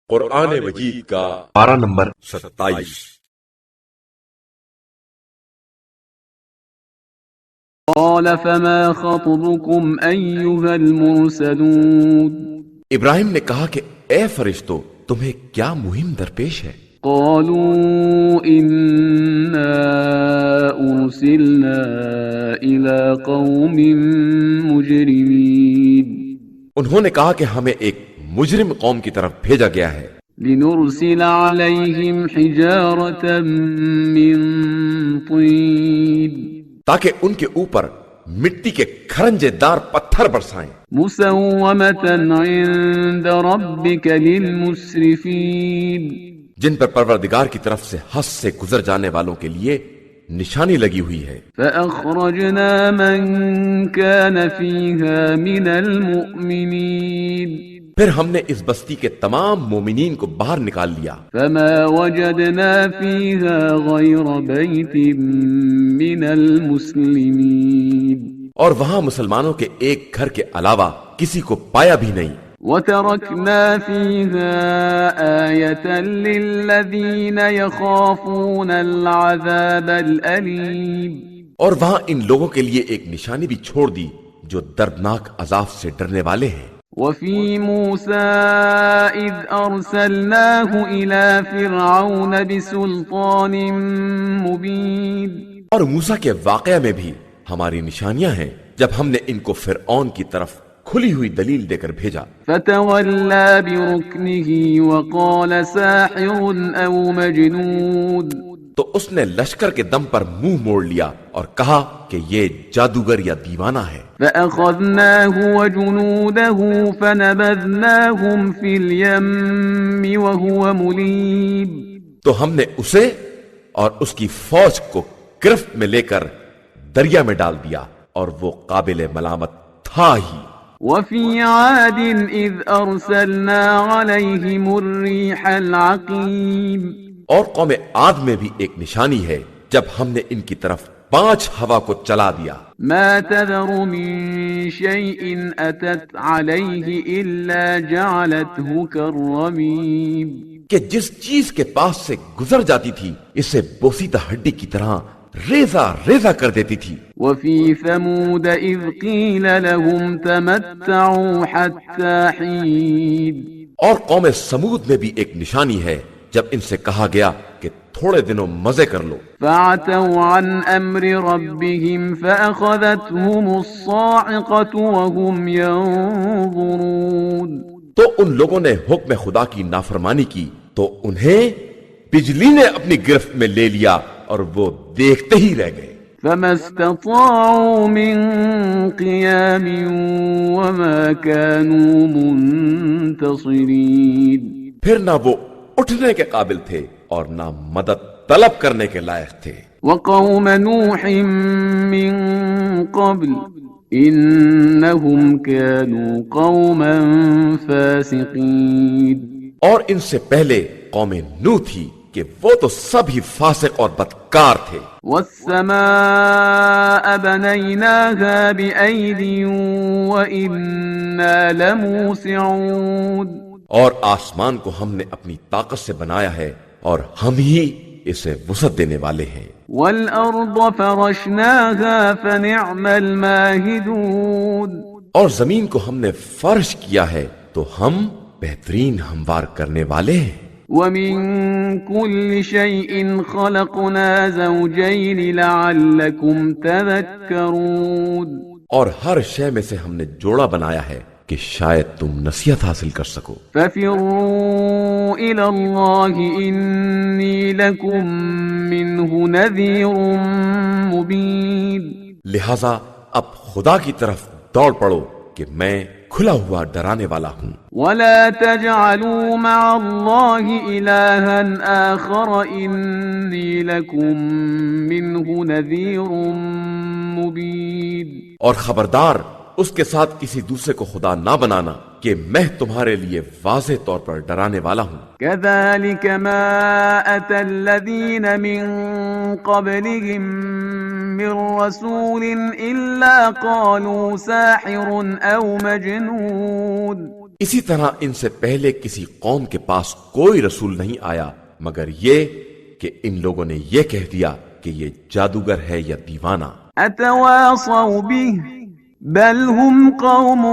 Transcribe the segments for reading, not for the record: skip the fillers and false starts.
قرآن مجید کا پارہ نمبر 27۔ قال فما خطبكم أيها المرسلون؟ ابراہیم نے کہا کہ اے فرشتو تمہیں کیا مہم درپیش ہے؟ قالوا إنا أرسلنا إلى قوم مجرمين انہوں نے کہا کہ ہمیں ایک مجرم قوم کی طرف بھیجا گیا ہے، لنرسل عليهم حجارة من طين تاکہ ان کے اوپر مٹی کے کھرنجے دار پتھر برسائیں، مسومة عند ربك للمسرفين، جن پر پروردگار کی طرف سے حد سے گزر جانے والوں کے لیے نشانی لگی ہوئی ہے۔ فأخرجنا من كان فيها من المؤمنين، پھر ہم نے اس بستی کے تمام مومنین کو باہر نکال لیا، فما وجدنا فيها غير بيت من المسلمين، اور وہاں مسلمانوں کے ایک گھر کے علاوہ کسی کو پایا بھی نہیں۔ وتركنا فيها آية للذين يخافون العذاب الأليم، اور وہاں ان لوگوں کے لیے ایک نشانی بھی چھوڑ دی جو دردناک عذاب سے ڈرنے والے ہیں۔ وفي موسى إذ أرسلناه إلى فرعون بسلطان مبين، اور موسیٰ کے واقعہ میں بھی ہماری نشانیاں ہیں جب ہم نے ان کو فرعون کی طرف کھلی ہوئی دلیل دے کر بھیجا۔ فتولى بركنه وقال ساحر أو مجنون، تو اس نے لشکر کے دم پر منہ موڑ لیا اور کہا کہ یہ جادوگر یا دیوانہ ہے۔ فأخذناه وجنوده فنبذناهم في اليم وهو مليم، تو ہم نے اسے اور اس کی فوج کو گرفت میں لے کر دریا میں ڈال دیا اور وہ قابل ملامت تھا ہی۔ وفي عاد إذ أرسلنا عليهم الريح العقيم، اور قوم عاد میں بھی ایک نشانی ہے جب ہم نے ان کی طرف 5 ہوا کو چلا دیا، ما تذر من شيء أتت عليه إلا جعلته كالرميم، کہ جس چیز کے پاس سے گزر جاتی تھی اسے بوسیدہ ہڈی کی طرح ریزہ ریزہ کر دیتی تھی۔ وفي ثمود إذ قيل لهم تمتعوا حتى حين، اور قوم سمود میں بھی ایک نشانی ہے جب ان سے کہا گیا کہ تھوڑے دنوں مزے کر لو، فعتوا عن أمر ربهم فأخذتهم الصاعقة وهم ينظرون، تو ان لوگوں نے حکم خدا کی نافرمانی کی تو انہیں بجلی نے اپنی گرفت میں لے لیا اور وہ دیکھتے ہی رہ گئے۔ فما استطاعوا من قيام وما كانوا منتصرين، پھر نہ وہ اٹھنے کے قابل تھے اور نہ مدد طلب کرنے کے لائق تھے۔ وقوم نوح من قبل إنهم كانوا قوما فاسقين، اور ان سے پہلے قوم نوح تھی کہ وہ تو سب ہی فاسق اور بدکار تھے۔ والسماء بنيناها بأيد وإنا لموسعون، اور آسمان کو ہم نے اپنی طاقت سے بنایا ہے اور ہم ہی اسے وسعت دینے والے ہیں۔ والأرض فرشناها فنعم الماهدون، اور زمین کو ہم نے فرش کیا ہے تو ہم بہترین ہموار کرنے والے ہیں۔ ومن كل شيء خلقنا زوجين لعلكم تذكرون، اور ہر شے میں سے ہم نے جوڑا بنایا ہے کہ شاید تم نصیحت حاصل کر سکو۔ ففروا إلى الله إني لكم منه نذير مبين، لہذا اب خدا کی طرف دوڑ پڑو کہ میں کھلا ہوا ڈرانے والا ہوں۔ ولا تجعلوا مع الله إلها آخر إني لكم منه نذير مبين، اور خبردار اس کے ساتھ کسی دوسرے کو خدا نہ بنانا کہ میں تمہارے لیے واضح طور پر ڈرانے والا ہوں۔ كذلك ما أتى الذين من قبلهم من رسول إلا قالوا ساحر أو مجنون، اسی طرح ان سے پہلے کسی قوم کے پاس کوئی رسول نہیں آیا مگر یہ کہ ان لوگوں نے یہ کہہ دیا کہ یہ جادوگر ہے یا دیوانہ. اتواصوا به بل هم قوم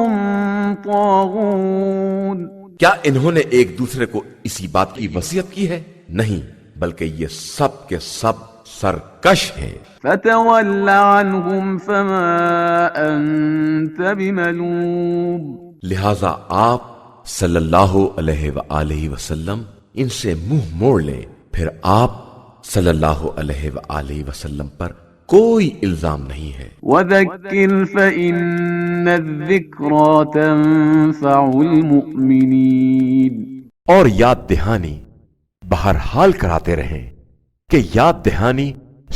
طاغون. کیا انہوں نے ایک دوسرے کو اسی بات کی وصیت کی ہے؟ نہیں، بلکہ یہ سب کے سب سرکش ہیں. فتول عنهم فما انت بملوم. لہذا آپ صلی اللہ علیہ وآلہ وسلم ان سے منہ موڑ لیں، پھر آپ صلی اللہ علیہ وآلہ وسلم پر کوئی الزام نہیں ہے. وذکر فإن الذکرى تنفع المؤمنین. اور یاد دہانی بہرحال کراتے رہیں کہ یاد دہانی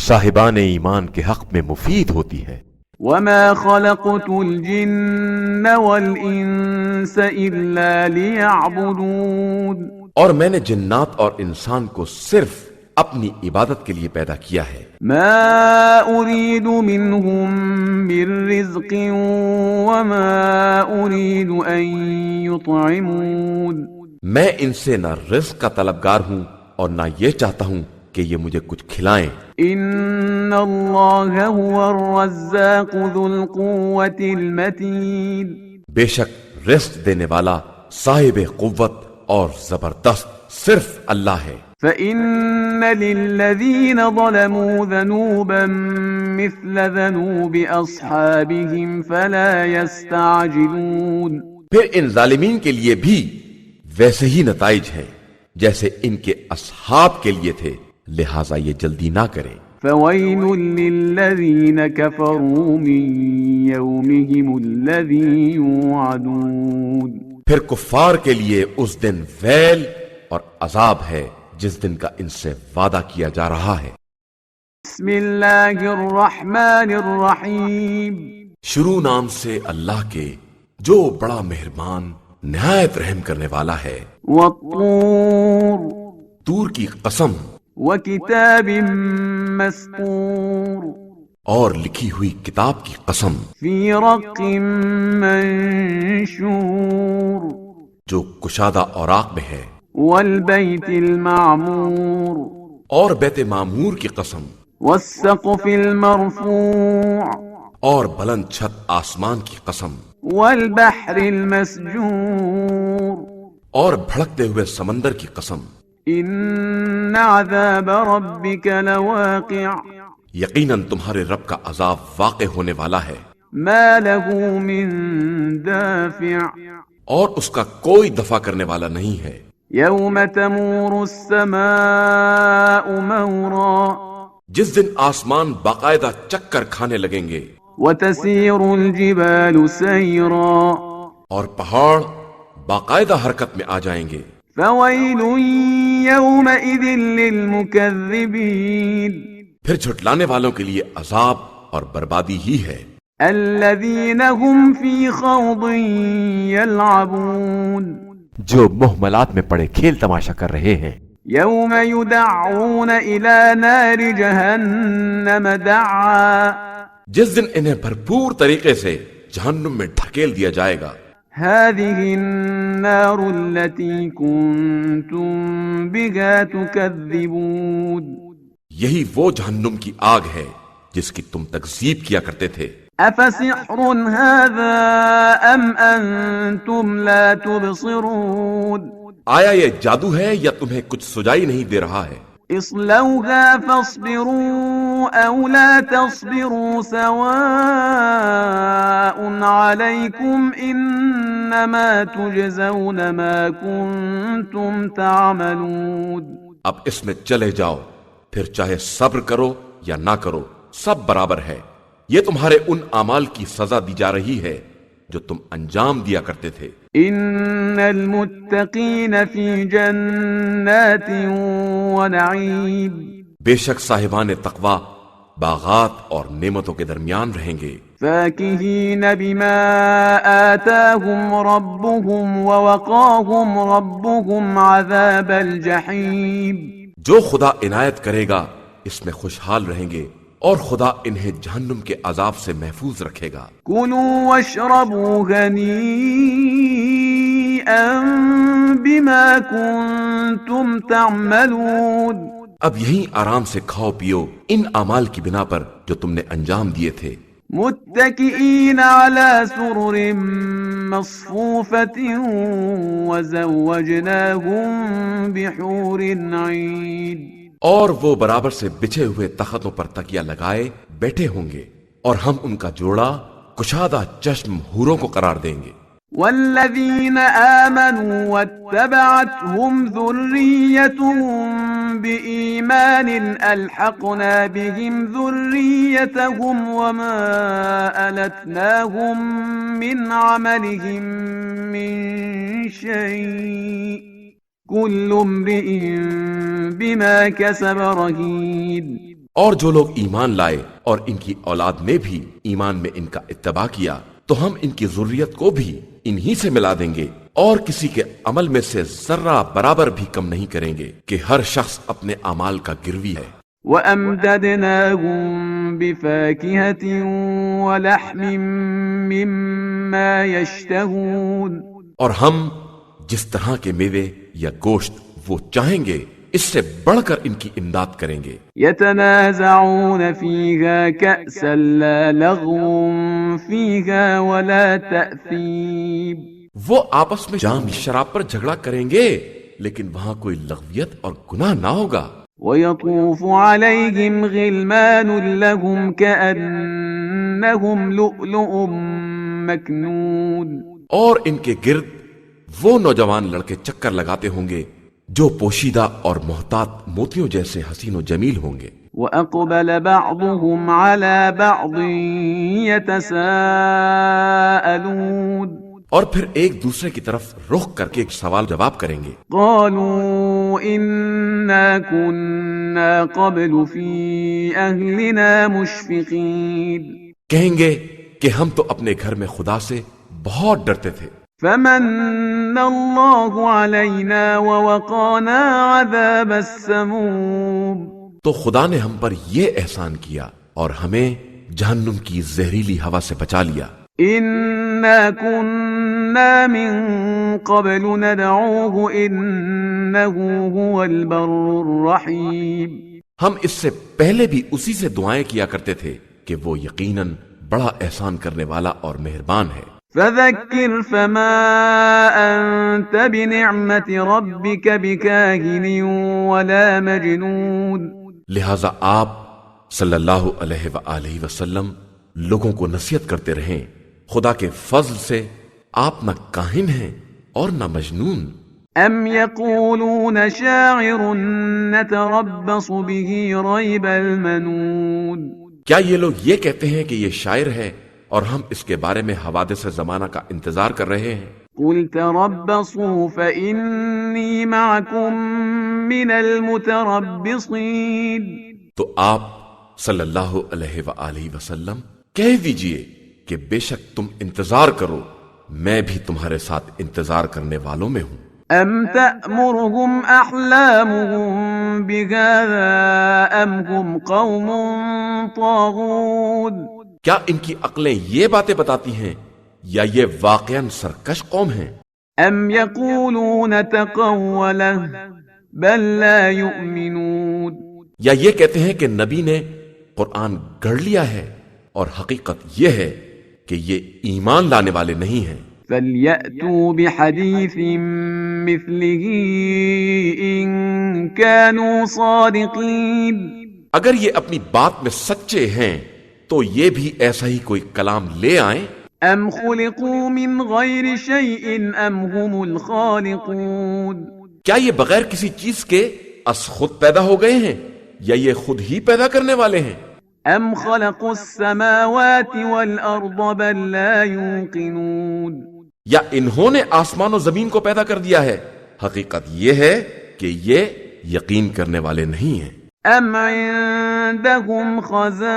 صاحبان ایمان کے حق میں مفید ہوتی ہے. وما خلقت الجن والانس الا ليعبدون. اور میں نے جنات اور انسان کو صرف اپنی عبادت کے لیے پیدا کیا ہے. ما اريد منهم من رزق وما اريد ان يطعمون. میں ان سے نہ رزق کا طلبگار ہوں اور نہ یہ چاہتا ہوں کہ یہ مجھے کچھ کھلائیں. ان اللہ هو الرزاق ذو القوة المتین. بے شک رزق دینے والا صاحب قوت اور زبردست صرف اللہ ہے. فإن للذین ظلموا ذنوبا مثل ذنوب اصحابهم فلا يستعجلون. پھر ان ظالمین کے لیے بھی ویسے ہی نتائج ہیں جیسے ان کے اصحاب کے لیے تھے، لہذا یہ جلدی نہ کریں. فویل للذین کفروا من یومهم الذی یوعدون. پھر کفار کے لیے اس دن ویل اور عذاب ہے جس دن کا ان سے وعدہ کیا جا رہا ہے. بسم اللہ الرحمن الرحیم. شروع نام سے اللہ کے جو بڑا مہربان نہایت رحم کرنے والا ہے. والطور. طور کی قسم. وکتاب مسطور. اور لکھی ہوئی کتاب کی قسم. فی رق منشور. جو کشادہ اوراق میں ہے. والبیت المعمور. اور بیت معمور کی قسم. والسقف المرفوع. اور بلند چھت آسمان کی قسم. والبحر المسجور. اور بھڑکتے ہوئے سمندر کی قسم. ان عذاب ربک لواقع. یقیناً تمہارے رب کا عذاب واقع ہونے والا ہے. ما له من دافع. اور اس کا کوئی دفع کرنے والا نہیں ہے. یوم تمور السماء مورا. جس دن آسمان باقاعدہ چکر کھانے لگیں گے. وتسیر الجبال سیرا. اور پہاڑ باقاعدہ حرکت میں آ جائیں گے. فویل یومئذ للمکذبین. پھر جھٹلانے والوں کے لیے عذاب اور بربادی ہی ہے. الذین هم فی خوض یلعبون. جو محملات میں پڑے کھیل تماشا کر رہے ہیں. یوم یدعون الی نار جہنم دعا. جس دن انہیں بھرپور طریقے سے جہنم میں ڈھکیل دیا جائے گا. هذه النار التي كنتم بها تكذبون. یہی وہ جہنم کی آگ ہے جس کی تم تکذیب کیا کرتے تھے. افسحر هذا ام انتم لا تبصرون. آیا یہ جادو ہے یا تمہیں کچھ سجائی نہیں دے رہا ہے؟ اصلوها فاصبروا او لا تصبروا سواء عليكم انما تجزون ما كنتم تعملون. اب اس میں چلے جاؤ، پھر چاہے صبر کرو یا نہ کرو سب برابر ہے. یہ تمہارے ان اعمال کی سزا دی جا رہی ہے جو تم انجام دیا کرتے تھے. ان المتقین فی جنات ونعیم. بے شک صاحبان تقوی باغات اور نعمتوں کے درمیان رہیں گے. فاکہین بما آتاہم ربهم ووقاہم ربهم عذاب الجحیم. جو خدا عنایت کرے گا اس میں خوشحال رہیں گے اور خدا انہیں جہنم کے عذاب سے محفوظ رکھے گا. کلوا واشربوا ہنیئا هنيئا بما كنتم تعملون. اب یہیں آرام سے کھاؤ پیو ان اعمال کی بنا پر جو تم نے انجام دیے تھے. متكئين على سرر مصفوفة وزوجناهم بحور عين. اور وہ برابر سے بچھے ہوئے تختوں پر تکیہ لگائے بیٹھے ہوں گے اور ہم ان کا جوڑا کشادہ چشم حوروں کو قرار دیں گے. والذين آمنوا واتبعتهم ذريتهم بإيمان ألحقنا بهم ذريتهم وما ألتناهم من عملهم من شيء كل امرئ بما كسب رهين. اور جو لوگ ایمان لائے اور ان کی اولاد میں بھی ایمان میں ان کا اتباع کیا تو ہم ان کی ذریت کو بھی انہی سے ملا دیں گے اور کسی کے عمل میں سے ذرہ برابر بھی کم نہیں کریں گے کہ ہر شخص اپنے اعمال کا گروی ہے. وَأَمْدَدْنَاهُمْ بِفَاكِهَةٍ وَلَحْمٍ مِّمَّا يَشْتَهُونَ. اور ہم جس طرح کے میوے یا گوشت وہ چاہیں گے اس سے بڑھ کر ان کی امداد کریں گے. يَتَنَازَعُونَ فِيهَا كَأْسًا لَا لَغْوٌ فِيهَا وَلَا تَأْثِيمٌ. وہ آپس میں جام شراب پر جھگڑا کریں گے لیکن وہاں کوئی لغویت اور گناہ نہ ہوگا. وَيَطُوفُ عَلَيْهِمْ غِلْمَانٌ لَهُمْ كَأَنَّهُمْ لُؤْلُؤٌ مَكْنُونٌ. اور ان کے گرد وہ نوجوان لڑکے چکر لگاتے ہوں گے جو پوشیدہ اور محتاط موتیوں جیسے حسین و جمیل ہوں گے. وَأَقْبَلَ بَعْضُهُمْ عَلَى بَعْضٍ يَتَسَاءَلُونَ. اور پھر ایک دوسرے کی طرف رخ کر کے سوال جواب کریں گے. قَالُوا إِنَّا كُنَّا قَبْلُ فِي أَهْلِنَا مُشْفِقِينَ. کہیں گے کہ ہم تو اپنے گھر میں خدا سے بہت ڈرتے تھے. فَمَنَّ اللَّهُ عَلَيْنَا وَوَقَانَا عَذَابَ السَّمُومِ. تو خدا نے ہم پر یہ احسان کیا اور ہمیں جہنم کی زہریلی ہوا سے بچا لیا. إِنَّا كُنَّا مِن قَبْلُ نَدْعُوهُ إِنَّهُ هُوَ الْبَرُّ الرَّحِيمُ. ہم اس سے پہلے بھی اسی سے دعائیں کیا کرتے تھے کہ وہ یقیناً بڑا احسان کرنے والا اور مہربان ہے. فَذَكِّرْ فَمَا أَنْتَ بِنِعْمَةِ رَبِّكَ بِكَاهِنٍ وَلَا مَجْنُونٍ. لہذا آپ صلی اللہ علیہ وآلہ وسلم لوگوں کو نصیحت کرتے رہیں خدا کے فضل سے آپ نہ کاہن ہیں اور نہ مجنون. أَمْ يَقُولُونَ شَاعِرٌ نَتَرَبَّصُ بِهِ رَيْبَ الْمَنُونِ. کیا یہ لوگ یہ کہتے ہیں کہ یہ شاعر ہے اور ہم اس کے بارے میں حوادث زمانہ کا انتظار کر رہے ہیں؟ قُلْ تَرَبَّصُوا فَإِنِّي مَعَكُمْ مِنَ الْمُتَرَبِّصِينَ. تو آپ صلی اللہ علیہ وآلہ وسلم کہہ دیجئے کہ بے شک تم انتظار کرو میں بھی تمہارے ساتھ انتظار کرنے والوں میں ہوں. أَمْ تَأْمُرُهُمْ أَحْلَامُهُمْ بِهَذَا أَمْ هُمْ قَوْمٌ طَاغُونَ. کیا ان کی عقلیں یہ باتیں بتاتی ہیں یا یہ واقعاً سرکش قوم ہیں؟ أَمْ يَقُولُونَ تَقَوَّلَهُ بَل لَا يُؤْمِنُونَ. یا یہ کہتے ہیں کہ نبی نے قرآن گھڑ لیا ہے اور حقیقت یہ ہے کہ یہ ایمان لانے والے نہیں ہیں. فَلْيَأْتُوا بِحَدِيثٍ مِثْلِهِ إِن كَانُوا صَادِقِينَ. اگر یہ اپنی بات میں سچے ہیں تو یہ بھی ایسا ہی کوئی کلام لے آئیں. أَمْ خُلِقُوا مِنْ غَيْرِ شَيْءٍ أَمْ هُمُ الْخَالِقُونَ. کیا یہ بغیر کسی چیز کے از خود پیدا ہو گئے ہیں یا یہ خود ہی پیدا کرنے والے ہیں؟ أَمْ خَلَقُوا السَّمَاوَاتِ وَالْأَرْضَ بَل لَا يُوقِنُونَ. یا انہوں نے آسمان و زمین کو پیدا کر دیا ہے؟ حقیقت یہ ہے کہ یہ یقین کرنے والے نہیں ہیں. أَمْ عِندَهُمْ خَزَائِنُ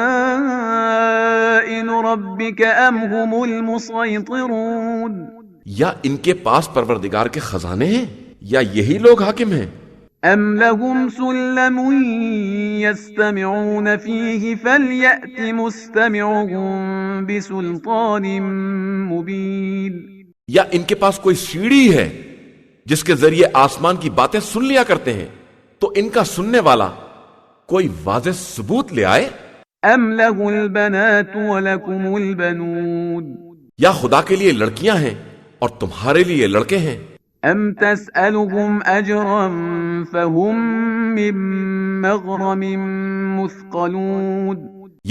رَبِّكَ أَمْ هُمُ الْمُصَيْطِرُونَ. یا ان کے پاس پروردگار کے خزانے ہیں یا یہی لوگ حاکم ہیں؟ أَمْ لَهُمْ سُلَّمٌ يَسْتَمِعُونَ فِيهِ فَلْيَأْتِ مُسْتَمِعُهُم بِسُلْطَانٍ مُبِينٍ. یا ان کے پاس کوئی سیڑھی ہے جس کے ذریعے آسمان کی باتیں سن لیا کرتے ہیں؟ تو ان کا سننے والا کوئی واضح ثبوت لے آئے۔ ام له البنات ولكم البنون یا خدا کے لیے لڑکیاں ہیں اور تمہارے لیے لڑکے ہیں؟ ام تسألهم اجرا فهم من مغرم مثقلون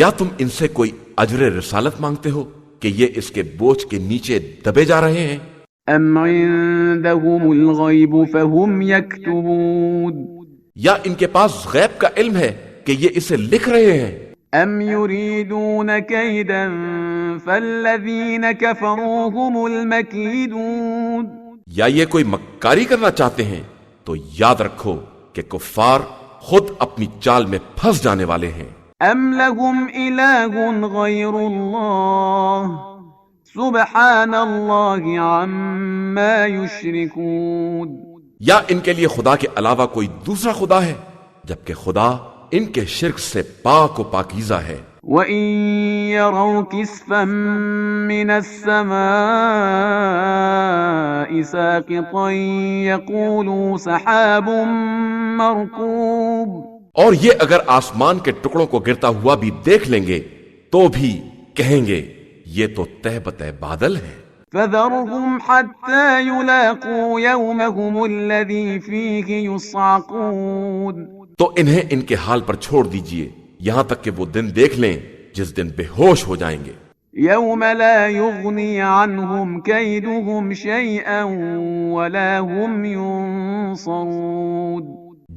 یا تم ان سے کوئی اجر رسالت مانگتے ہو کہ یہ اس کے بوجھ کے نیچے دبے جا رہے ہیں؟ ام عندهم الغیب فهم یکتبون یا ان کے پاس غیب کا علم ہے کہ یہ اسے لکھ رہے ہیں؟ ام یریدون کیدا فالذین کفروا هم المکیدون یا یہ کوئی مکاری کرنا چاہتے ہیں؟ تو یاد رکھو کہ کفار خود اپنی چال میں پھنس جانے والے ہیں۔ ام لهم الہ غیر اللہ سبحان اللہ عما یشرکون یا ان کے لیے خدا کے علاوہ کوئی دوسرا خدا ہے جبکہ خدا ان کے شرک سے پاک و پاکیزہ ہے۔ وَإِن يَرَوْا كِسْفًا مِّنَ السَّمَاءِ سَاقِطًا يَقُولُوا سَحَابٌ مَّرْكُوبٌ اور یہ اگر آسمان کے ٹکڑوں کو گرتا ہوا بھی دیکھ لیں گے تو بھی کہیں گے یہ تو تہ بتہ بادل ہے۔ فَذَرْهُمْ حَتَّى يُلَاقُوا يَوْمَهُمُ الَّذِي فِيهِ يُصْعَقُونَ تو انہیں ان کے حال پر چھوڑ دیجئے یہاں تک کہ وہ دن دیکھ لیں جس دن بے ہوش ہو جائیں گے۔ يَوْمَ لَا يُغْنِي عَنْهُمْ كَيْدُهُمْ شَيْئًا وَلَا هُمْ يُنصَرُونَ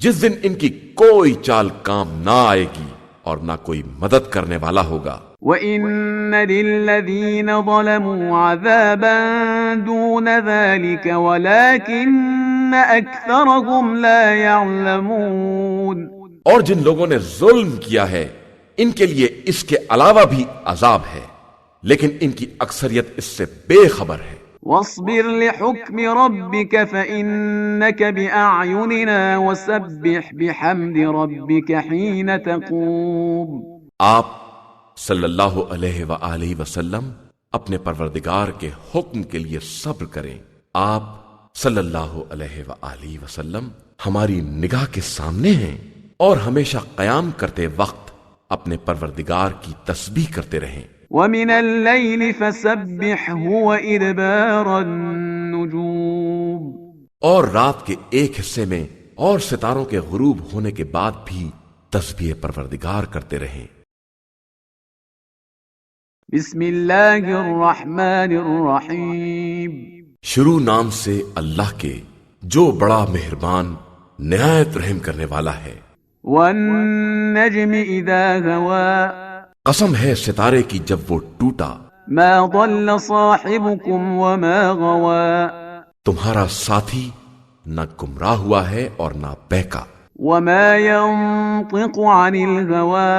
جس دن ان کی کوئی چال کام نہ آئے گی اور نہ کوئی مدد کرنے والا ہوگا۔ وَإِنَّ لِلَّذِينَ ظَلَمُوا عَذَابًا دُونَ ذَلِكَ وَلَكِنَّ أَكْثَرَهُمْ لَا يَعْلَمُونَ اور جن لوگوں نے ظلم کیا ہے ان کے لیے اس کے علاوہ بھی عذاب ہے لیکن ان کی اکثریت اس سے بے خبر ہے۔ وَاصْبِرْ لِحُكْمِ رَبِّكَ فَإِنَّكَ بِأَعْيُنِنَا وَسَبِّحْ بِحَمْدِ رَبِّكَ حِينَ تَقُومُ آپ صلی اللہ علیہ وآلہ وسلم اپنے پروردگار کے حکم کے لیے صبر کریں۔ آپ صلی اللہ علیہ وآلہ وسلم ہماری نگاہ کے سامنے ہیں اور ہمیشہ قیام کرتے وقت اپنے پروردگار کی تسبیح کرتے رہیں۔ وَمِنَ اللَّيْلِ فَسَبِّحْهُ وَإِدْبَارَ النُّجُومِ اور رات کے ایک حصے میں اور ستاروں کے غروب ہونے کے بعد بھی تسبیح پروردگار کرتے رہیں۔ بسم اللہ الرحمن الرحیم شروع نام سے اللہ کے جو بڑا مہربان نہایت رحم کرنے والا ہے۔ والنجم اذا هوا قسم ہے ستارے کی جب وہ ٹوٹا۔ ما ضل صاحبكم وما غوا تمہارا ساتھی نہ گمراہ ہوا ہے اور نہ بہکا۔ وما ينطق عن الهوى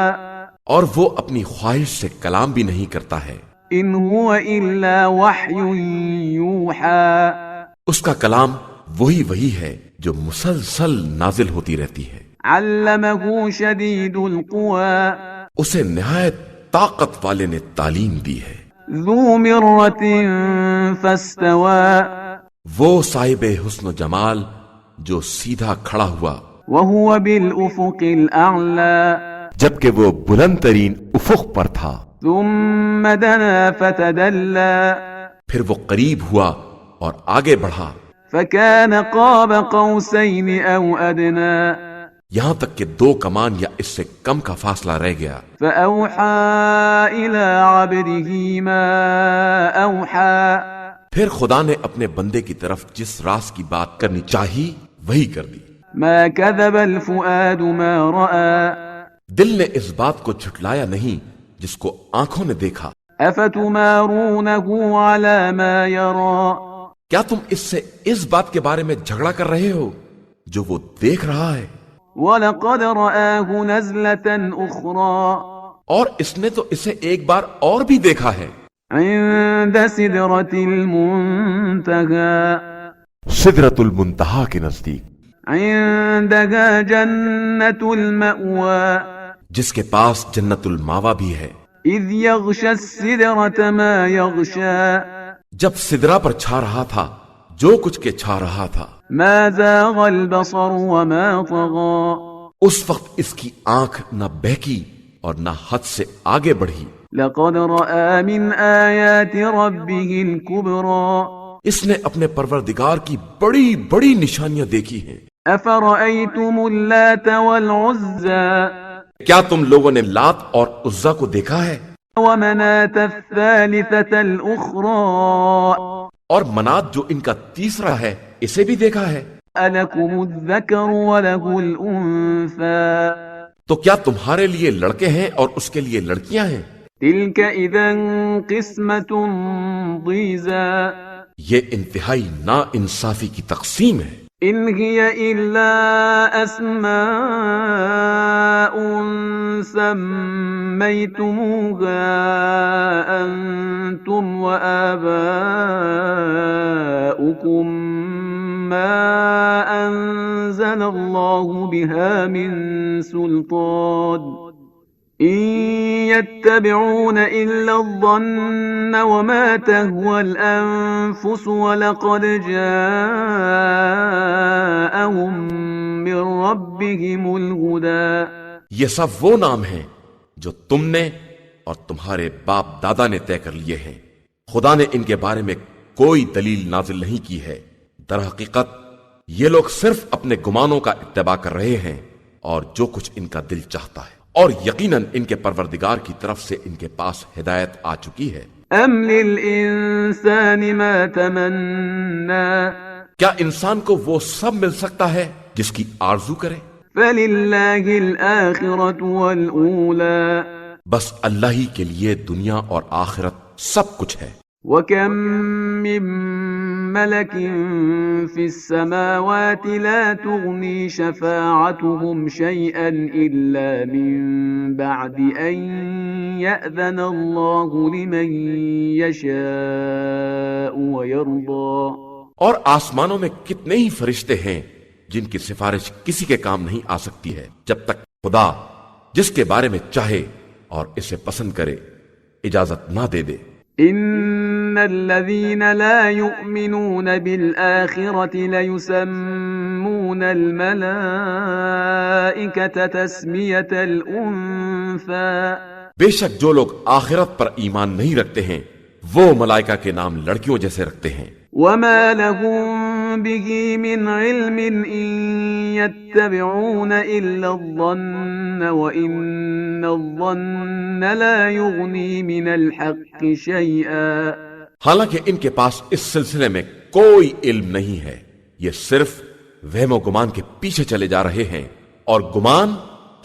اور وہ اپنی خواہش سے کلام بھی نہیں کرتا ہے۔ ان هو الا وحی یوحى اس کا کلام وہی ہے جو مسلسل نازل ہوتی رہتی ہے۔ علمه شدید القوى اسے نہایت طاقت والے نے تعلیم دی ہے۔ ذو مرة فاستوى وہ صاحب حسن و جمال جو سیدھا کھڑا ہوا، وهو بالافق الاعلى جبکہ وہ بلند ترین افق پر تھا۔ ثم دنا فتدلى پھر وہ قریب ہوا اور آگے بڑھا، فكان قاب قوسين او ادنى یہاں تک کہ 2 کمان یا اس سے کم کا فاصلہ رہ گیا۔ فأوحى إلى عبده ما أوحى پھر خدا نے اپنے بندے کی طرف جس راز کی بات کرنی چاہی وہی کر دی۔ ما كذب الفؤاد ما رأى دل نے اس بات کو جھٹلایا نہیں جس کو آنکھوں نے دیکھا۔ أفتمارونه على ما يرى کیا تم اس سے اس بات کے بارے میں جھگڑا کر رہے ہو جو وہ دیکھ رہا ہے؟ وَلَقَدْ رَآهُ نَزْلَةً أُخْرَى اور اس نے تو اسے ایک بار اور بھی دیکھا ہے، عند سدرة المنتهى سدرۃ المنتہا کے نزدیک، عندها جنة المأوى جس کے پاس جنت الماوا بھی ہے، إذ يغشى السدرة ما يغشى جب سدرا پر چھا رہا تھا جو کچھ کے چھا رہا تھا، ما زاغ البصر وما طغى اس وقت اس کی آنکھ نہ بہکی اور نہ حد سے آگے بڑھی۔ لقد رأى من آيات ربه الكبرى اس نے اپنے پروردگار کی بڑی بڑی نشانیاں دیکھی ہیں۔ أفرأيتم اللات والعزى کیا تم لوگوں نے لات اور عزا کو دیکھا ہے؟ ومناة الثالثة الأخرى اور منات جو ان کا تیسرا ہے اسے بھی دیکھا ہے؟ ألكم الذكر وله الأنثى تو کیا تمہارے لیے لڑکے ہیں اور اس کے لیے لڑکیاں ہیں؟ تلك إذا قسمة ضيزى یہ انتہائی نا انصافی کی تقسیم ہے۔ إن هي إلا أسماء سميتموها أنتم وآباؤكم ما أنزل الله بها من سلطان إن يتبعون إلا الظن وما تهوى الأنفس ولقد جاءهم من ربهم الهدى یہ سب وہ نام ہیں جو تم نے اور تمہارے باپ دادا نے طے کر لیے ہیں۔ خدا نے ان کے بارے میں کوئی دلیل نازل نہیں کی ہے۔ در حقیقت یہ لوگ صرف اپنے گمانوں کا اتباع کر رہے ہیں اور جو کچھ ان کا دل چاہتا ہے، اور یقیناً ان کے پروردگار کی طرف سے ان کے پاس ہدایت آ چکی ہے۔ أم للإنسان ما تمنى کیا انسان کو وہ سب مل سکتا ہے جس کی آرزو کرے؟ فلله الآخرة والأولى بس اللہ ہی کے لیے دنیا اور آخرت سب کچھ ہے۔ وكم من ملك في السماوات لا تغني شفاعتهم شيئا إلا من بعد أن يأذن الله لمن يشاء ويرضى اور آسمانوں میں کتنے ہی فرشتے ہیں جن کی سفارش کسی کے کام نہیں آ سکتی ہے جب تک خدا جس کے بارے میں چاہے اور اسے پسند کرے اجازت نہ دے دے۔ إن الذين لا يؤمنون بالآخرة ليسمون الملائكة تسمية الأنثى بے شک جو لوگ آخرت پر ایمان نہیں رکھتے ہیں وہ ملائکہ کے نام لڑکیوں جیسے رکھتے ہیں۔ وما لهم به من علم إن يتبعون إلا الظن وإن الظن لا يغني من الحق شيئا حالانکہ ان کے پاس اس سلسلے میں کوئی علم نہیں ہے، یہ صرف وہم و گمان کے پیچھے چلے جا رہے ہیں اور گمان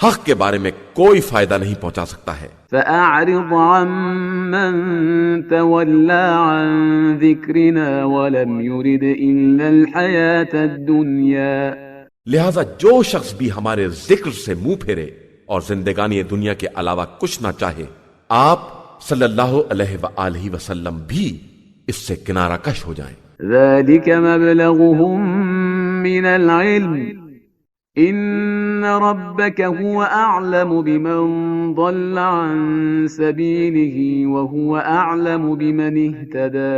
حق کے بارے میں کوئی فائدہ نہیں پہنچا سکتا ہے۔ فأعرض عمن تولى عن ذكرنا ولم يرد إلا الحياة الدنيا لہذا جو شخص بھی ہمارے ذکر سے منہ پھیرے اور زندگانی دنیا کے علاوہ کچھ نہ چاہے، آپ صلی اللہ علیہ وآلہ وسلم بھی اس سے کنارہ کش ہو جائیں۔ ذلك مبلغهم من العلم إن ربك هو أعلم بمن ضل عن سبيله وهو أعلم بمن اهتدى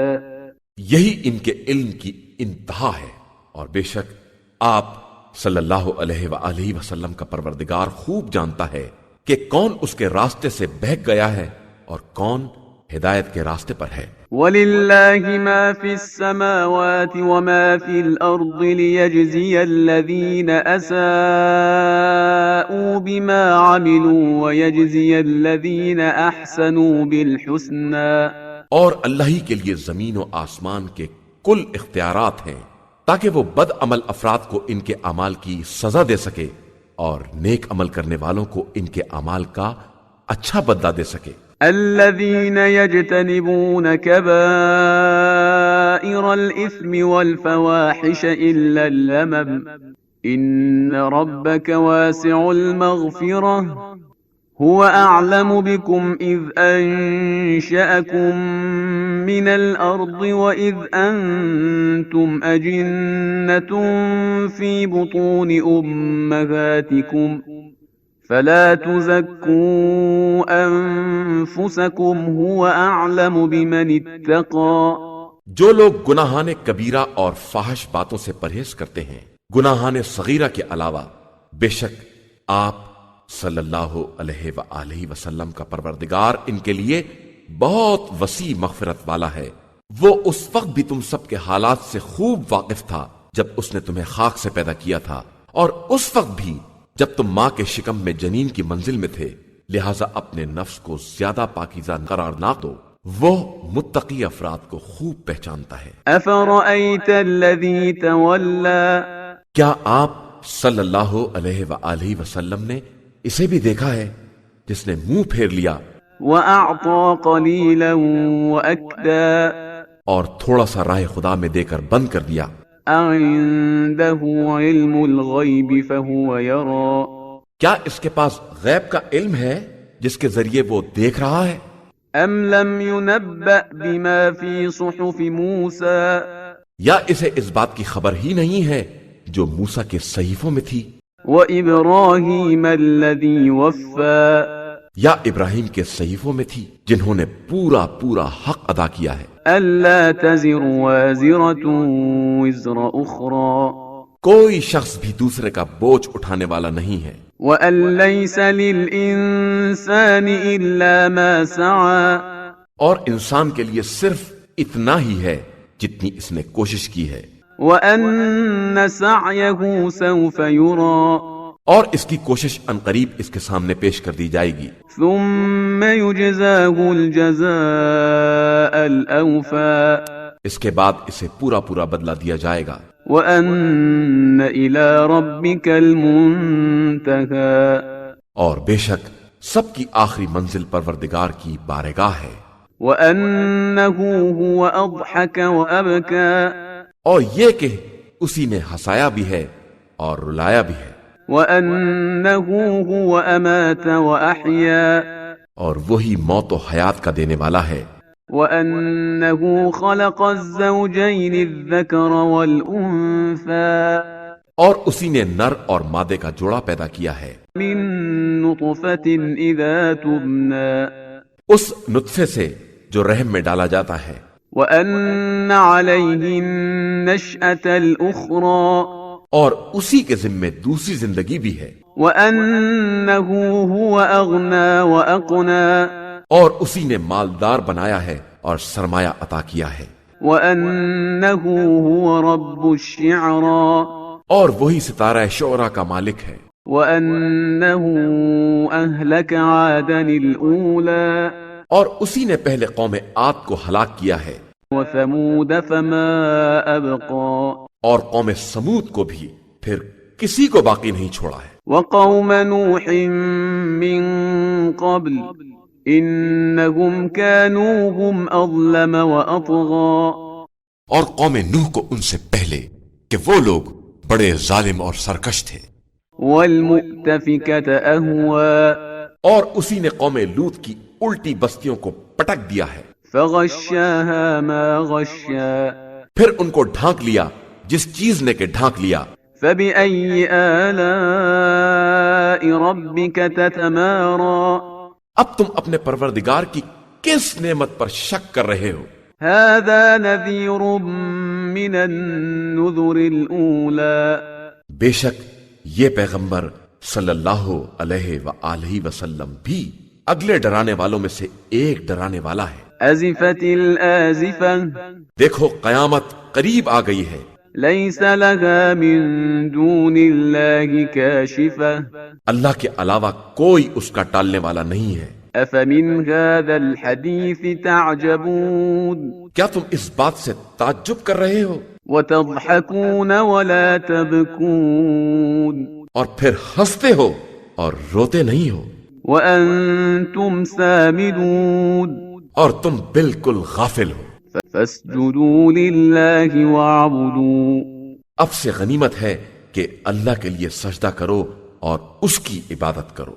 یہی ان کے علم کی انتہا ہے، اور بے شک آپ صلی اللہ علیہ وآلہ وسلم کا پروردگار خوب جانتا ہے کہ کون اس کے راستے سے بہک گیا ہے اور کون ہدایت کے راستے پر ہے۔ ولله ما في السماوات وما في الأرض ليجزي الذين أساءوا بما عملوا ويجزي الذين أحسنوا بالحسنى اور اللہ ہی کے لیے زمین و آسمان کے کل اختیارات ہیں تاکہ وہ بد عمل افراد کو ان کے اعمال کی سزا دے سکے اور نیک عمل کرنے والوں کو ان کے اعمال کا اچھا بدلہ دے سکے۔ الذين يجتنبون كبائر الإثم والفواحش إلا اللمم إن ربك واسع المغفرة هو أعلم بكم إذ أنشأكم من الأرض وإذ أنتم أجنة في بطون أمهاتكم فلا تزكوا أنفسكم هو أعلم بمن اتقى جو لوگ گناہان کبیرہ اور فاحش باتوں سے پرہیز کرتے ہیں گناہان صغیرہ کے علاوہ، بے شک آپ صلی اللہ علیہ وآلہ وسلم کا پروردگار ان کے لیے بہت وسیع مغفرت والا ہے۔ وہ اس وقت بھی تم سب کے حالات سے خوب واقف تھا جب اس نے تمہیں خاک سے پیدا کیا تھا، اور اس وقت بھی جب تم ماں کے شکم میں جنین کی منزل میں تھے، لہذا اپنے نفس کو زیادہ پاکیزہ قرار نہ دو، وہ متقی افراد کو خوب پہچانتا ہے۔ افرأيت الذي تولى، کیا آپ صلی اللہ علیہ وآلہ وسلم نے اسے بھی دیکھا ہے جس نے منہ پھیر لیا وأعطى قليلا وأكدى، اور تھوڑا سا راہ خدا میں دے کر بند کر دیا؟ عنده علم الغيب فهو يرى، کیا اس کے پاس غیب کا علم ہے جس کے ذریعے وہ دیکھ رہا ہے؟ ام لم ينبأ بما في صحف موسى، یا اسے اس بات کی خبر ہی نہیں ہے جو موسیٰ کے صحیفوں میں تھی؟ وإبراهيم الذي وفى، یا ابراہیم کے صحیفوں میں تھی جنہوں نے پورا پورا حق ادا کیا ہے؟ ألا تزر وازرة وزر أخرى، کوئی شخص بھی دوسرے کا بوجھ اٹھانے والا نہیں ہے، وأن ليس للإنسان إلا ما سعى، اور انسان کے لیے صرف اتنا ہی ہے جتنی اس نے کوشش کی ہے، وأن سعيه سوف يرى، اور اس کی کوشش عنقریب اس کے سامنے پیش کر دی جائے گی، ثم يجزاه الجزاء الأوفى، اس کے بعد اسے پورا پورا بدلہ دیا جائے گا، وأن إلى ربك المنتهى، اور بے شک سب کی آخری منزل پروردگار کی بارگاہ ہے، وأنه هو أضحك وأبكى، اور یہ کہ اسی نے ہنسایا بھی ہے اور رلایا بھی ہے، وأنه هو أمات وأحيا، اور وہی موت و حیات کا دینے والا ہے، وأنه خلق الزوجين الذكر والأنثى، اور اسی نے نر اور مادے کا جوڑا پیدا کیا ہے، من نطفة إذا تمنى، اس نطفے سے جو رحم میں ڈالا جاتا ہے، وأن عليه النشأة الأخرى، اور اسی کے ذمے دوسری زندگی بھی ہے، وأنه هو أغنى وأقنى، اور اسی نے مالدار بنایا ہے اور سرمایہ عطا کیا ہے، وأنه هو رب الشعرى، اور وہی ستارہ شعرا کا مالک ہے، وأنه أهلك عادا الأولى، اور اسی نے پہلے قوم عاد کو ہلاک کیا ہے، وثمود فما أبقى، اور قوم سمود کو بھی پھر کسی کو باقی نہیں چھوڑا ہے، وقوم نوح من قبل إنهم كانوا هم أظلم وأطغى، اور قوم نوح کو ان سے پہلے کہ وہ لوگ بڑے ظالم اور سرکش تھے، والمؤتفكة أهوى، اور اسی نے قوم لوط کی الٹی بستیوں کو پٹک دیا ہے، فغشاها ما غشا، پھر ان کو ڈھانک لیا جس چیز نے کہ ڈھانک لیا، فبأي آلاء ربك تتمارى، اب تم اپنے پروردگار کی کس نعمت پر شک کر رہے ہو؟ هذا نذير من النذر الأولى، بے شک یہ پیغمبر صلی اللہ علیہ وآلہ وسلم بھی اگلے ڈرانے والوں میں سے ایک ڈرانے والا ہے۔ أزفت الآزفة، دیکھو قیامت قریب آ گئی ہے، ليس لها من دون الله كاشفة، اللہ کے علاوہ کوئی اس کا ٹالنے والا نہیں ہے۔ أفمن هذا الحديث تعجبون، کیا تم اس بات سے تعجب کر رہے ہو وتضحكون ولا تبكون، اور پھر ہنستے ہو اور روتے نہیں ہو، وأنتم سامدون، اور تم بالکل غافل ہو۔ فاسجدوا لله واعبدوا، اب سے غنیمت ہے کہ اللہ کے لیے سجدہ کرو اور اس کی عبادت کرو۔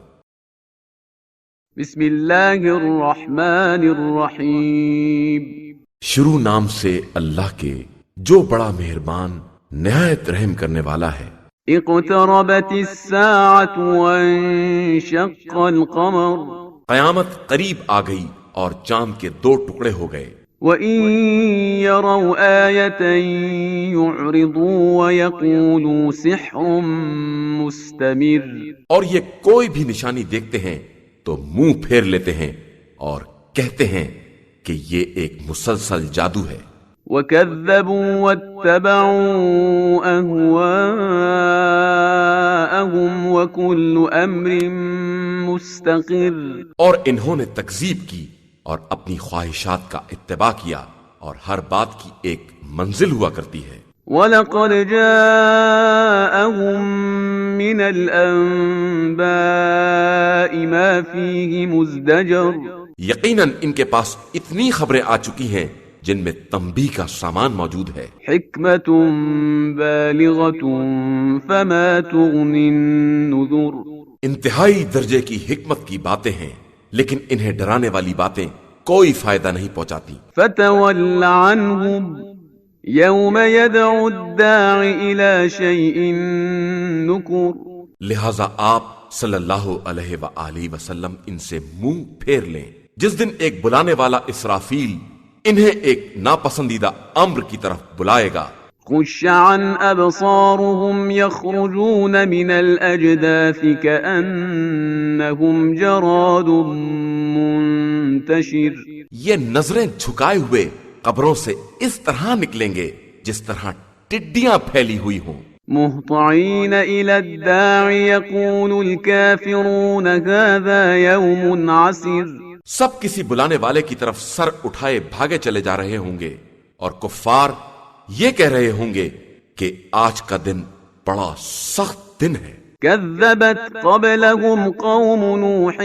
بسم اللہ الرحمن الرحیم، شروع نام سے اللہ کے جو بڑا مہربان نہایت رحم کرنے والا ہے۔ اقتربت الساعة وانشق القمر، قیامت قریب آ گئی اور چاند کے 2 ٹکڑے ہو گئے۔ وَإِن يَرَوْا آيَةً يُعْرِضُوا وَيَقُولُوا سِحْرٌ مُسْتَمِرٌ، اور یہ کوئی بھی نشانی دیکھتے ہیں تو منہ پھیر لیتے ہیں اور کہتے ہیں کہ یہ ایک مسلسل جادو ہے۔ وَكَذَّبُوا وَاتَّبَعُوا أَهْوَاءَهُمْ وَكُلُّ أَمْرٍ مُسْتَقِرٌ، اور انہوں نے تکذیب کی اور اپنی خواہشات کا اتباع کیا، اور ہر بات کی ایک منزل ہوا کرتی ہے۔ وَلَقَدْ جَاءَهُم مِّنَ الْأَنبَاءِ مَا فِيهِ مُزْدَجَرٌ، یقیناً ان کے پاس اتنی خبریں آ چکی ہیں جن میں تنبیہ کا سامان موجود ہے، حِکْمَةٌ بَالِغَةٌ فَمَا تُغْنِ النُّذُرُ، انتہائی درجے کی حکمت کی باتیں ہیں، لیکن انہیں ڈرانے والی باتیں کوئی فائدہ نہیں پہنچاتی۔ فَتَوَلَّ عَنْهُمْ يَوْمَ يَدْعُ الدَّاعِ إِلَى شَيْءٍ نُكُرٍ، لہذا آپ صلی اللہ علیہ وآلہ وسلم ان سے منہ پھیر لیں جس دن ایک بلانے والا اسرافیل انہیں ایک ناپسندیدہ امر کی طرف بلائے گا۔ خُشَّ عَنْ أَبْصَارُهُمْ يَخْرُجُونَ مِنَ الْأَجْدَاثِ كَأَنَّهُمْ جَرَادٌ مُنْتَشِرٌ، یہ نظریں جھکائے ہوئے قبروں سے اس طرح نکلیں گے جس طرح ٹڈیاں پھیلی ہوئی ہوں۔ مُهْطِعِينَ إِلَى الدَّاعِ يَقُولُ الْكَافِرُونَ هَذَا يَوْمٌ عَسِرٌ، سب کسی بلانے والے کی طرف سر اٹھائے بھاگے چلے جا رہے ہوں گے، اور کفار یہ کہہ رہے ہوں گے کہ آج کا دن بڑا سخت دن ہے۔ كذبت قبلهم قوم نوح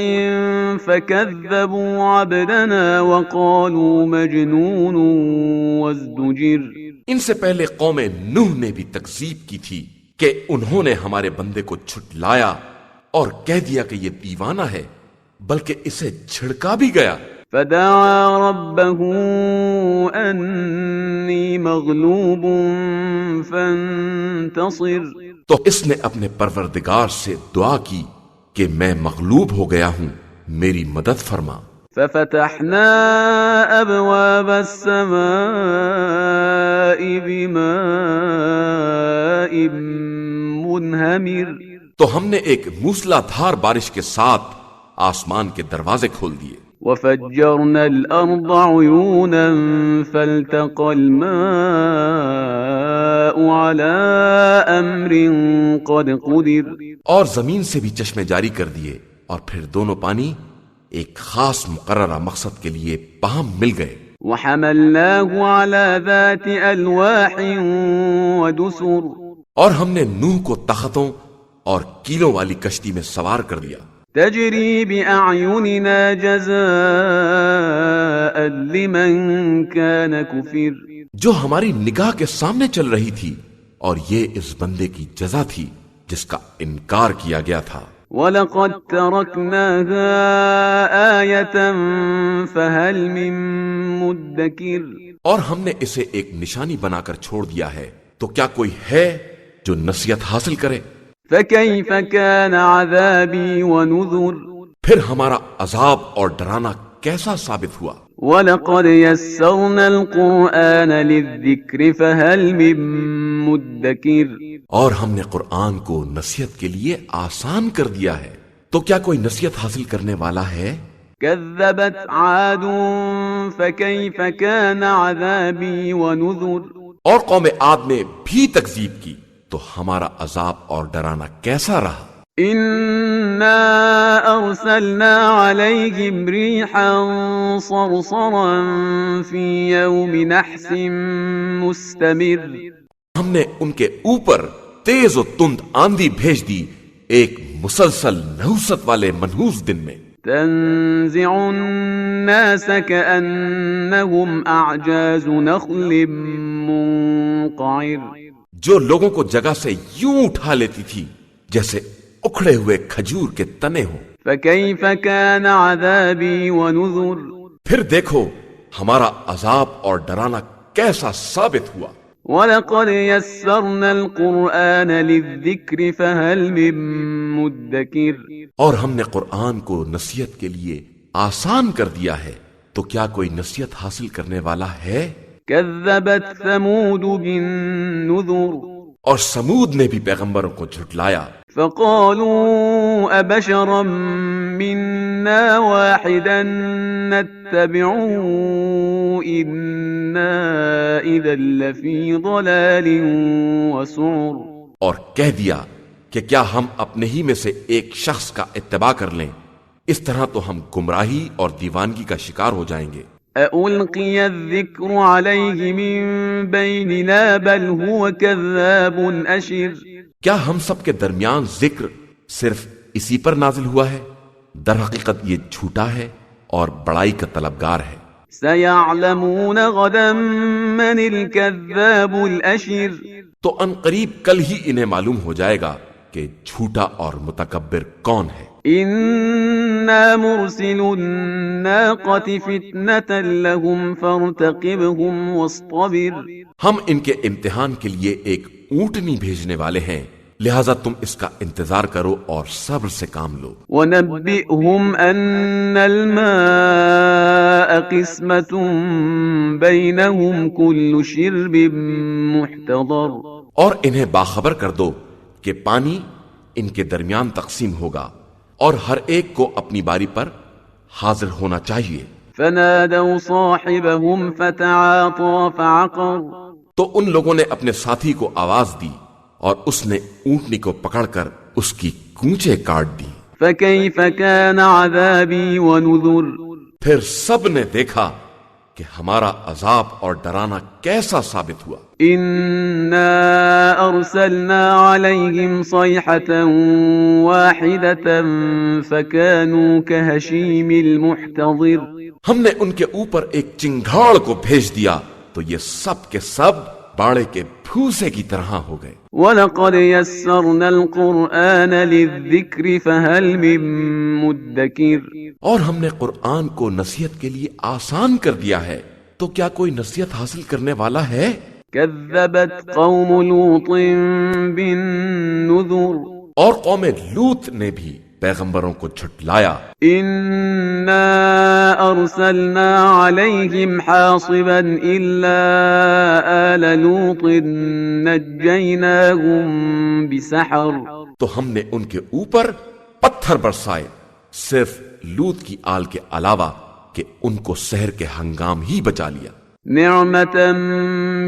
فكذبوا عبدنا وقالوا مجنون وازدجر، ان سے پہلے قوم نوح نے بھی تکذیب کی تھی کہ انہوں نے ہمارے بندے کو جھٹلایا اور کہہ دیا کہ یہ دیوانہ ہے، بلکہ اسے جھڑکا بھی گیا۔ فدعا ربه انی مغلوب فانتصر، تو اس نے اپنے پروردگار سے دعا کی کہ میں مغلوب ہو گیا ہوں، میری مدد فرما۔ ففتحنا ابواب السماء بماء منہمر، تو ہم نے ایک موسلا دھار بارش کے ساتھ آسمان کے دروازے کھول دیے۔ وفجرنا الارض عیونا فالتقى الماء على امر قد قدر، اور زمین سے بھی چشمے جاری کر دیے، اور پھر دونوں پانی ایک خاص مقررہ مقصد کے لیے باہم مل گئے۔ وحملناه على ذات الواح ودسر، اور ہم نے نوح کو تختوں اور کیلوں والی کشتی میں سوار کر دیا، تجری بأعیننا جزاء لمن كان كفر، جو ہماری نگاہ کے سامنے چل رہی تھی، اور یہ اس بندے کی جزا تھی جس کا انکار کیا گیا تھا۔ وَلَقَدْ تَرَكْنَاهَا آيَةً فَهَلْ مِن مُدَّكِرٍ، اور ہم نے اسے ایک نشانی بنا کر چھوڑ دیا ہے، تو کیا کوئی ہے جو نصیحت حاصل کرے؟ فَكَيْفَ كَانَ عَذَابِي وَنُذُرِ، پھر ہمارا عذاب اور ڈرانا کیسا ثابت ہوا۔ وَلَقَدْ يَسَّرْنَا الْقُرْآنَ لِلذِّكْرِ فَهَلْ مِن مُدَّكِرٍ، اور ہم نے قرآن کو نصیحت کے لیے آسان کر دیا ہے، تو کیا کوئی نصیحت حاصل کرنے والا ہے؟ كذبت عاد فكيف كان عذابي ونذر، اور قوم عاد نے بھی تکذیب کی، تو ہمارا عذاب اور ڈرانا کیسا رہا۔ إنا أرسلنا عليهم ريحا صرصرا في يوم نحس مستمر، ہم نے ان کے اوپر تیز و تند آندھی بھیج دی ایک مسلسل نحوست والے منحوس دن میں، تنزع الناس كأنهم أعجاز نخل منقعر، جو لوگوں کو جگہ سے یوں اٹھا لیتی تھی جیسے اکھڑے ہوئے کھجور کے تنے ہوں۔ فكيف كان عذابي ونذر، پھر دیکھو ہمارا عذاب اور ڈرانا کیسا ثابت ہوا۔ وَلَقَدْ يَسَّرْنَا الْقُرْآنَ لِلذِّكْرِ فَهَلْ مِن مُدَّكِرٍ، اور ہم نے قرآن کو نصیحت کے لیے آسان کر دیا ہے، تو کیا کوئی نصیحت حاصل کرنے والا ہے؟ كذبت ثمود بالنذر اور سمود نے بھی پیغمبروں کو جھٹلایا. فقالوا أبشرا منا واحدا نتبعه إنا إذا لفي ضلال وسعر. اور کہہ دیا کہ کیا ہم اپنے ہی میں سے ایک شخص کا اتباع کر لیں، اس طرح تو ہم گمراہی اور دیوانگی کا شکار ہو جائیں گے. أألقي الذكر عليه من بيننا بل هو كذاب أشر. کیا ہم سب کے درمیان ذکر صرف اسی پر نازل ہوا ہے؟ در حقیقت یہ جھوٹا ہے اور بڑائی کا طلبگار ہے. سيعلمون غدا من الكذاب الأشر. تو ان قریب کل ہی انہیں معلوم ہو جائے گا کہ جھوٹا اور متکبر کون ہے. إنا مرسل الناقة فتنة لهم فارتقبهم واصطبر. ہم ان کے امتحان کے لیے ایک اونٹنی بھیجنے والے ہیں، لہذا تم اس کا انتظار کرو اور صبر سے کام لو. ونبئهم أن الماء قسمة بينهم كل شرب محتضر. اور انہیں باخبر کر دو کہ پانی ان کے درمیان تقسیم ہوگا اور ہر ایک کو اپنی باری پر حاضر ہونا چاہیے. فنادوا صاحبهم فتعاطى فعقر. تو ان لوگوں نے اپنے ساتھی کو آواز دی اور اس نے اونٹنی کو پکڑ کر اس کی کونچیں کاٹ دی. فكيف كان عذابي ونذر. پھر سب نے دیکھا کہ ہمارا عذاب اور ڈرانا کیسا ثابت ہوا. إنا أرسلنا عليهم صيحة واحدة فكانوا كهشيم المحتضر. ہم نے ان کے اوپر ایک چنگھاڑ کو بھیج دیا تو یہ سب کے سب باڑے کے پھوسے کی طرح ہو گئے. وَلَقَدْ يَسَّرْنَا الْقُرْآنَ لِلذِّكْرِ فَهَلْ مِن مُدَّكِرٍ. اور ہم نے قرآن کو نصیحت کے لیے آسان کر دیا ہے، تو کیا کوئی نصیحت حاصل کرنے والا ہے؟ كذبت قوم لوط بالنذر. اور قوم لوط نے بھی پیغمبروں کو جھٹلایا. إنا أرسلنا عليهم حاصبا إلا آل لوط نجيناهم بسحر. تو ہم نے ان کے اوپر پتھر برسائے صرف لوط کی آل کے علاوہ کہ ان کو سحر کے ہنگام ہی بچا لیا. نعمة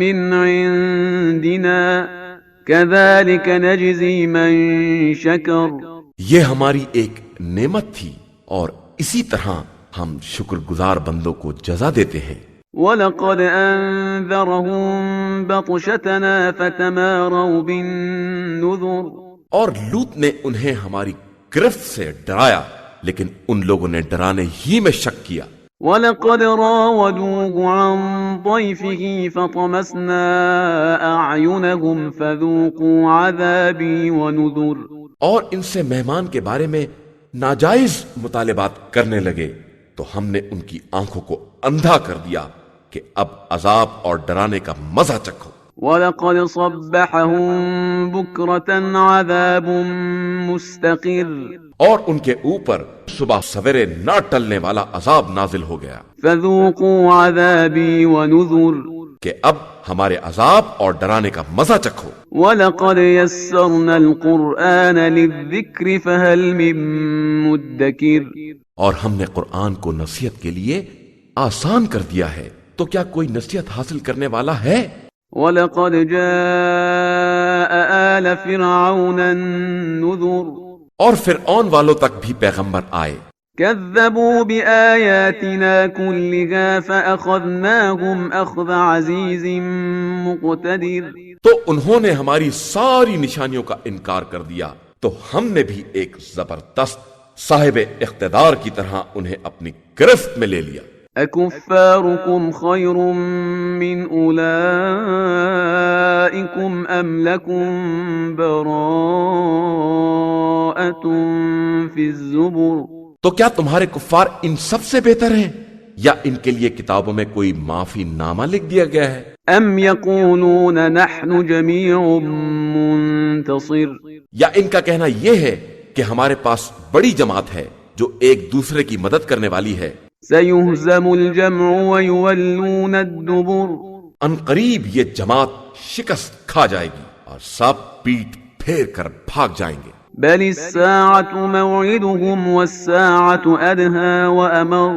من عندنا كذلك نجزي من شكر. یہ ہماری ایک نعمت تھی اور اسی طرح ہم شکر گزار بندوں کو جزا دیتے ہیں. وَلَقَدْ أَنذَرَهُم بَطْشَتَنَا فَتَمَارَوْا بِالنُّذُرِ. اور لوط نے انہیں ہماری گرفت سے ڈرایا لیکن ان لوگوں نے ڈرانے ہی میں شک کیا. وَلَقَدْ رَاوَدُوهُ عَن ضَيْفِهِ فَطَمَسْنَا أَعْيُنَهُمْ فَذُوقُوا عَذَابِي وَنُذُرِ. اور ان سے مہمان کے بارے میں ناجائز مطالبات کرنے لگے تو ہم نے ان کی آنکھوں کو اندھا کر دیا کہ اب عذاب اور ڈرانے کا مزہ چکھو. وَلَقَدْ صَبَّحَهُم بُكْرَةً عَذَابٌ مُسْتَقِرٌ. اور ان کے اوپر صبح سویرے نہ ٹلنے والا عذاب نازل ہو گیا فَذُوقُوا عَذَابِي وَنُذُرِ. کہ اب ہمارے عذاب اور ڈرانے کا مزہ چکھو. وَلَقَدْ يَسَّرْنَا الْقُرْآنَ لِلذِّكْرِ فَهَلْ مِن مُدَّكِرٍ. اور ہم نے قرآن کو نصیحت کے لیے آسان کر دیا ہے، تو کیا کوئی نصیحت حاصل کرنے والا ہے؟ وَلَقَدْ جَاءَ آلَ فِرْعَوْنَ النُّذُرُ. اور فرعون والوں تک بھی پیغمبر آئے. كذبوا بآياتنا كلها فأخذناهم أخذ عزيز مقتدر. تو انہوں نے ہماری ساری نشانیوں کا انکار کر دیا تو ہم نے بھی ایک زبردست صاحب اقتدار کی طرح انہیں اپنی گرفت میں لے لیا. أكفاركم خير من أولئكم أم لكم براءة في الزبر. تو کیا تمہارے کفار ان سب سے بہتر ہیں یا ان کے لیے کتابوں میں کوئی معافی نامہ لکھ دیا گیا ہے؟ أم يقولون نحن جميع منتصر. یا ان کا کہنا یہ ہے کہ ہمارے پاس بڑی جماعت ہے جو ایک دوسرے کی مدد کرنے والی ہے. سيهزم الجمع ويولون الدبر ان قریب یہ جماعت شکست کھا جائے گی اور سب پیٹ پھیر کر بھاگ جائیں گے. بل الساعة موعدهم والساعة أدهى وأمر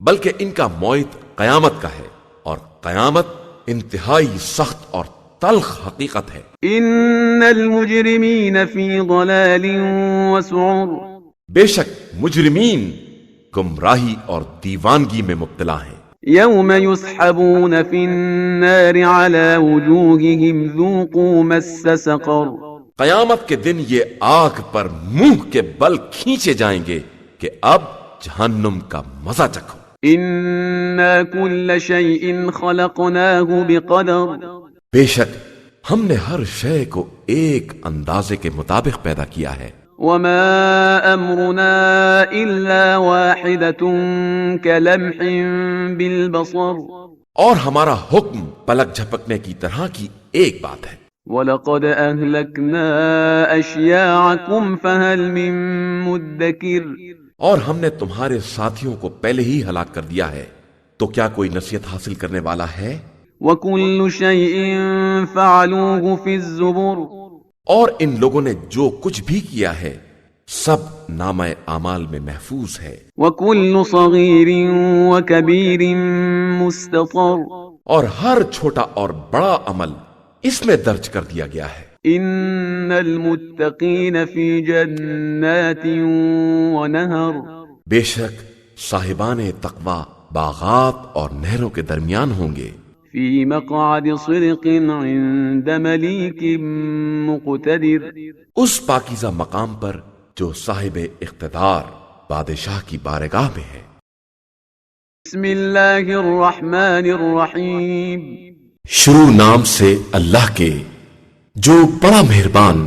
بلکہ ان کا موعد قیامت کا ہے اور قیامت انتہائی سخت اور تلخ حقیقت ہے. إن المجرمين في ضلال وسعر بے شک مجرمین گمراہی اور دیوانگی میں مبتلا ہیں. يوم يسحبون في النار على وجوههم ذوقوا مس سقر قیامت کے دن یہ آگ پر منہ کے بل کھینچے جائیں گے کہ اب جہنم کا مزہ چکھو. إنا كل شيء خلقناه بقدر بے شک ہم نے ہر شے کو ایک اندازے کے مطابق پیدا کیا ہے. وما أمرنا إلا واحدة كلمح بالبصر اور ہمارا حکم پلک جھپکنے کی طرح کی ایک بات ہے. وَلَقَدْ أَهْلَكْنَا أَشْيَاعَكُمْ فَهَلْ مِن مُدَّكِرٍ اور ہم نے تمہارے ساتھیوں کو پہلے ہی ہلاک کر دیا ہے تو کیا کوئی نصیحت حاصل کرنے والا ہے؟ وَكُلُّ شَيْءٍ فَعَلُوهُ فِي الزُّبُرِ اور ان لوگوں نے جو کچھ بھی کیا ہے سب نامہ اعمال میں محفوظ ہے. وَكُلُّ صَغِيرٍ وَكَبِيرٍ مُسْتَطَرٍ اور ہر چھوٹا اور بڑا عمل اس میں درج کر دیا گیا ہے. إِنَّ الْمُتَّقِينَ فِي جَنَّاتٍ وَنَهَرٍ بے شک صاحبان تقوی باغات اور نہروں کے درمیان ہوں گے. فِي مَقْعَدِ صِدْقٍ عِندَ مَلِيكٍ مُقْتَدِرٍ اس پاکیزہ مقام پر جو صاحب اقتدار بادشاہ کی بارگاہ میں ہے. بسم اللہ الرحمن الرحیم شروع نام سے اللہ کے جو بڑا مہربان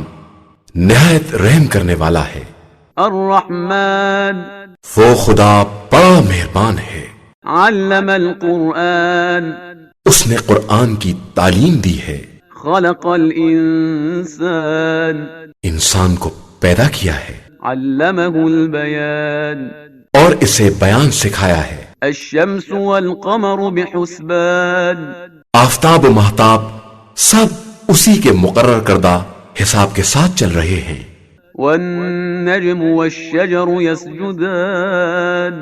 نہایت رحم کرنے والا ہے. الرحمن وہ خدا بڑا مہربان ہے. علم القرآن اس نے قرآن کی تعلیم دی ہے. خلق الانسان انسان کو پیدا کیا ہے علمه البیان اور اسے بیان سکھایا ہے. الشمس والقمر بحسبان آفتاب و مہتاب سب اسی کے مقرر کردہ حساب کے ساتھ چل رہے ہیں. والنجم والشجر يسجدان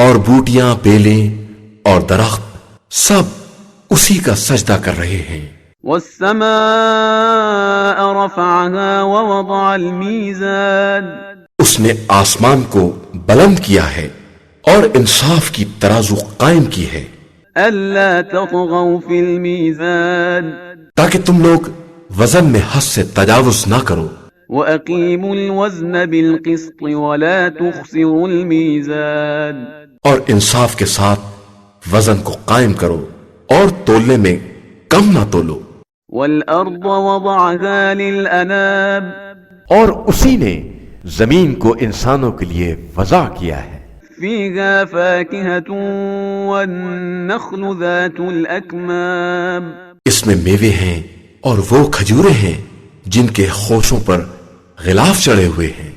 اور بوٹیاں بیلیں اور درخت سب اسی کا سجدہ کر رہے ہیں. والسماء رفعها ووضع الميزان اس نے آسمان کو بلند کیا ہے اور انصاف کی ترازو قائم کی ہے ألا تطغوا في الميزان تاکہ تم لوگ وزن میں حد سے تجاوز نہ کرو. وأقيموا الوزن بالقسط ولا تخسروا الميزان اور انصاف کے ساتھ وزن کو قائم کرو اور تولنے میں کم نہ تولو. والأرض وضعها للأنام اور اسی نے زمین کو انسانوں کے لیے وضع کیا ہے. فيها فاكهة والنخل ذات الأكمام اس میں میوے ہیں اور وہ کھجورے ہیں جن کے خوشوں پر غلاف چڑھے ہوئے ہیں.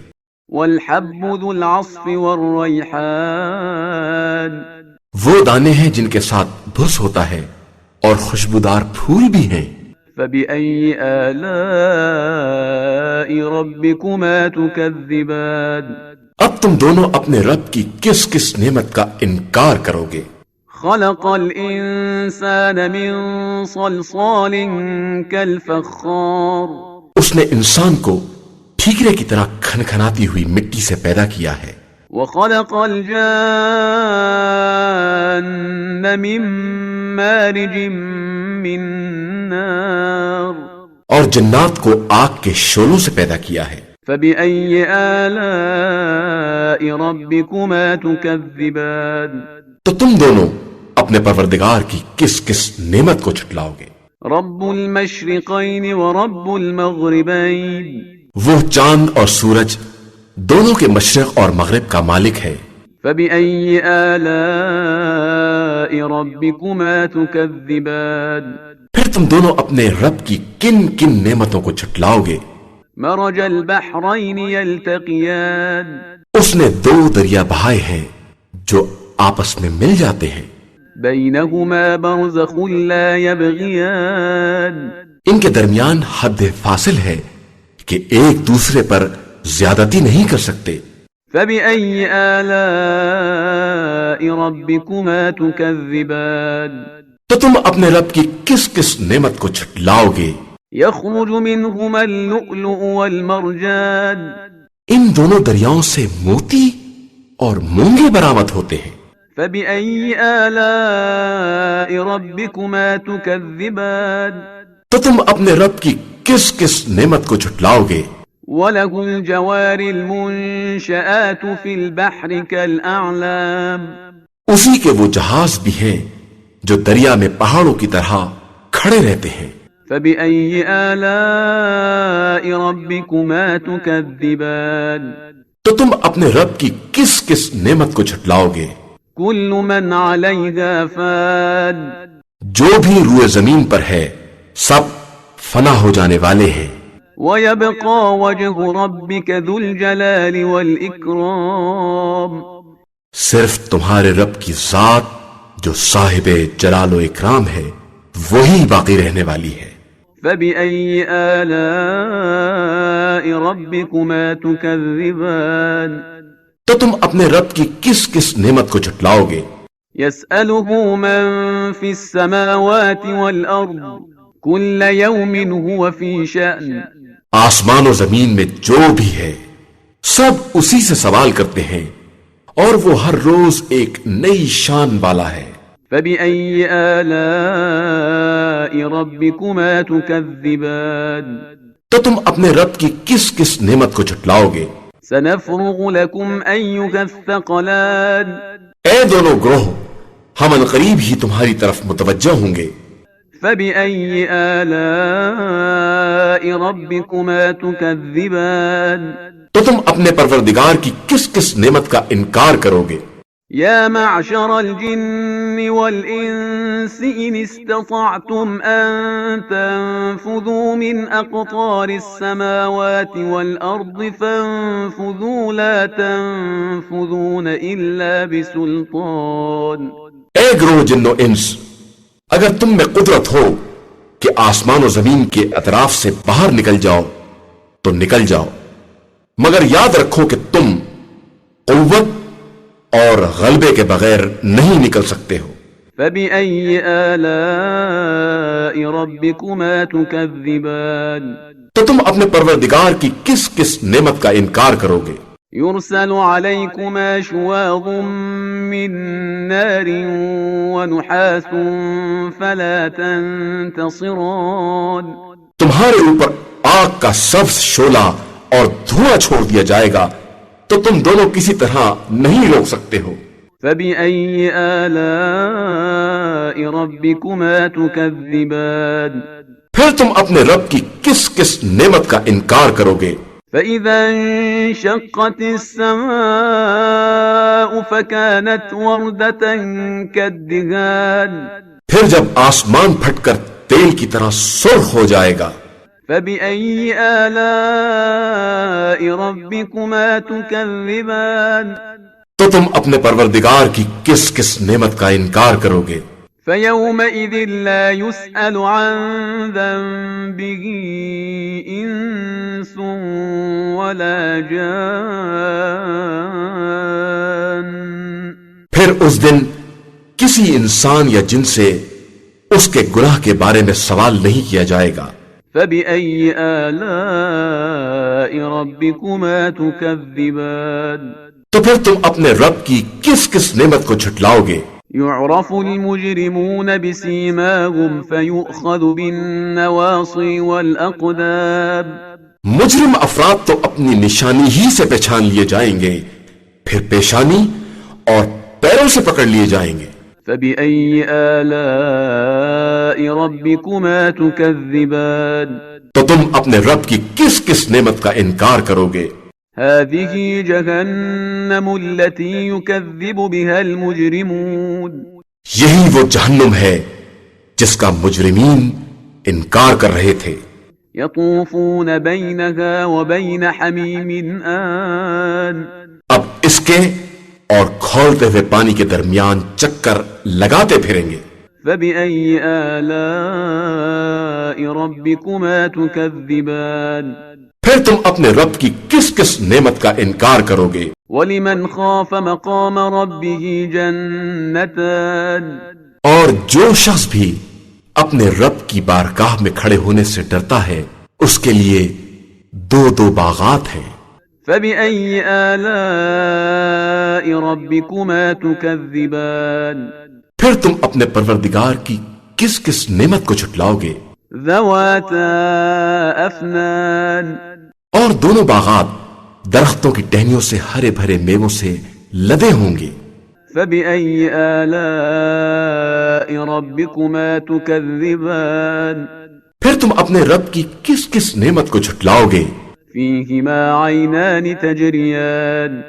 والحب ذو العصف والريحان وہ دانے ہیں جن کے ساتھ بھس ہوتا ہے اور خوشبودار پھول بھی ہیں. فبأي آلاء ربكما تكذبان اب تم دونوں اپنے رب کی کس کس نعمت کا انکار کرو گے. خلق الإنسان من صلصال كالفخار اس نے انسان کو ٹھیکرے کی طرح کھنکھناتی ہوئی مٹی سے پیدا کیا ہے. وخلق الجان من مارج من نار اور جنات کو آگ کے شعلوں سے پیدا کیا ہے. فبأي آلاء ربكما تكذبان تو تم دونوں اپنے پروردگار کی کس کس نعمت کو جھٹلاؤ گے. رب المشرقين ورب المغربين وہ چاند اور سورج دونوں کے مشرق اور مغرب کا مالک ہے. فبأي آلاء ربكما تكذبان پھر تم دونوں اپنے رب کی کن کن نعمتوں کو جھٹلاؤ گے. مرج البحرين يلتقيان اس نے دو دریا بہائے ہیں جو آپس میں مل جاتے ہیں، بينهما برزخ لا يبغيان ان کے درمیان حد فاصل ہے کہ ایک دوسرے پر زیادتی نہیں کر سکتے۔ فبأي آلاء ربكما تكذبان تو تم اپنے رب کی کس کس نعمت کو جھٹلاؤ گے؟ يخرج منهما اللؤلؤ والمرجان ان دونوں دریاؤں سے موتی اور مونگے برآمد ہوتے ہیں۔ فبأي آلاء ربكما تكذبان تو تم اپنے رب کی کس کس نعمت کو جھٹلاؤ گے؟ وله الجوار المنشآت في البحر كالأعلام اسی کے وہ جہاز بھی ہیں جو دریا میں پہاڑوں کی طرح کھڑے رہتے ہیں۔ فبأي آلاء ربكما تكذبان تو تم اپنے رب کی کس کس نعمت کو جھٹلاؤ گے؟ كل من عليها فان جو بھی روئے زمین پر ہے سب فنا ہو جانے والے ہیں، ويبقى وجه ربك ذو الجلال والإكرام صرف تمہارے رب کی ذات جو صاحب جلال و اکرام ہے وہی باقی رہنے والی ہے۔ فبأي آلاء ربكما تكذبان تو تم اپنے رب کی کس کس نعمت کو جھٹلاؤ گے؟ يسأله من في السماوات والأرض كل يوم هو في شأن آسمان و زمین میں جو بھی ہے سب اسی سے سوال کرتے ہیں اور وہ ہر روز ایک نئی شان والا ہے۔ فبأي آلاء ربكما تكذبان تو تم اپنے رب کی کس کس نعمت کو جھٹلاؤ گے؟ سنفرغ لكم أيها الثقلان اے دونوں گروہ ہم عنقریب ہی تمہاری طرف متوجہ ہوں گے۔ فبأي آلاء ربكما تكذبان تو تم اپنے پروردگار کی کس کس نعمت کا انکار کرو گے؟ يا معشر الجن والإنس إن استطعتم أن تنفذوا من أقطار السماوات والأرض فانفذوا لا تنفذون إلا بسلطان اے گروہ جن و انس، اگر تم میں قدرت ہو کہ آسمان و زمین کے اطراف سے باہر نکل جاؤ تو نکل جاؤ، مگر یاد رکھو کہ تم قوت اور غلبے کے بغیر نہیں نکل سکتے ہو۔ فبأي آلاء ربكما تكذبان تو تم اپنے پروردگار کی کس کس نعمت کا انکار کرو گے؟ يرسل عليكما شواظ من نار ونحاس فلا تنتصران تمہارے اوپر آگ کا سبز شعلہ اور دھواں چھوڑ دیا جائے گا تو تم دونوں کسی طرح نہیں روک سکتے ہو۔ فبأي آلاء ربكما تكذبان پھر تم اپنے رب کی کس کس نعمت کا انکار کرو گے؟ فإذا انشقت السماء فكانت وردة كالدهان پھر جب آسمان پھٹ کر تیل کی طرح سرخ ہو جائے گا۔ فبأي آلاء ربكما تكذبان تو تم اپنے پروردگار کی کس کس نعمت کا انکار کرو گے؟ فيومئذ لا يسأل عن ذنبه إنس ولا جان پھر اس دن کسی انسان یا جن سے اس کے گناہ کے بارے میں سوال نہیں کیا جائے گا۔ فبأي آلاء ربكما تكذبان تو پھر تم اپنے رب کی کس کس نعمت کو جھٹلاؤ گے؟ يعرف المجرمون بسيماهم فيؤخذ بالنواصي والأقدام مجرم افراد تو اپنی نشانی ہی سے پہچان لیے جائیں گے، پھر پیشانی اور پیروں سے پکڑ لیے جائیں گے۔ فبأي آلاء ربكما تكذبان تو تم اپنے رب کی کس کس نعمت کا انکار کرو گے؟ هذه جهنم التي يكذب بها المجرمون یہی وہ جہنم ہے جس کا مجرمین انکار کر رہے تھے۔ يطوفون بينها وبين حميم آن اب اس کے اور کھولتے ہوئے پانی کے درمیان چکر لگاتے پھریں گے۔ فبأي آلاء ربكما تكذبان پھر تم اپنے رب کی کس کس نعمت کا انکار کرو گے؟ ولمن خاف مقام ربه جنتان اور جو شخص بھی اپنے رب کی بارگاہ میں کھڑے ہونے سے ڈرتا ہے اس کے لیے دو دو باغات ہیں۔ فبأي آلاء ربكما تكذبان پھر تم اپنے پروردگار کی کس کس نعمت کو جھٹلاؤ گے؟ ذواتا افنان اور دونوں باغات درختوں کی ٹہنیوں سے ہرے بھرے میووں سے لدے ہوں گے۔ فبأي آلاء ربكما تكذبان پھر تم اپنے رب کی کس کس نعمت کو جھٹلاؤ گے؟ فيهما عينان تجريان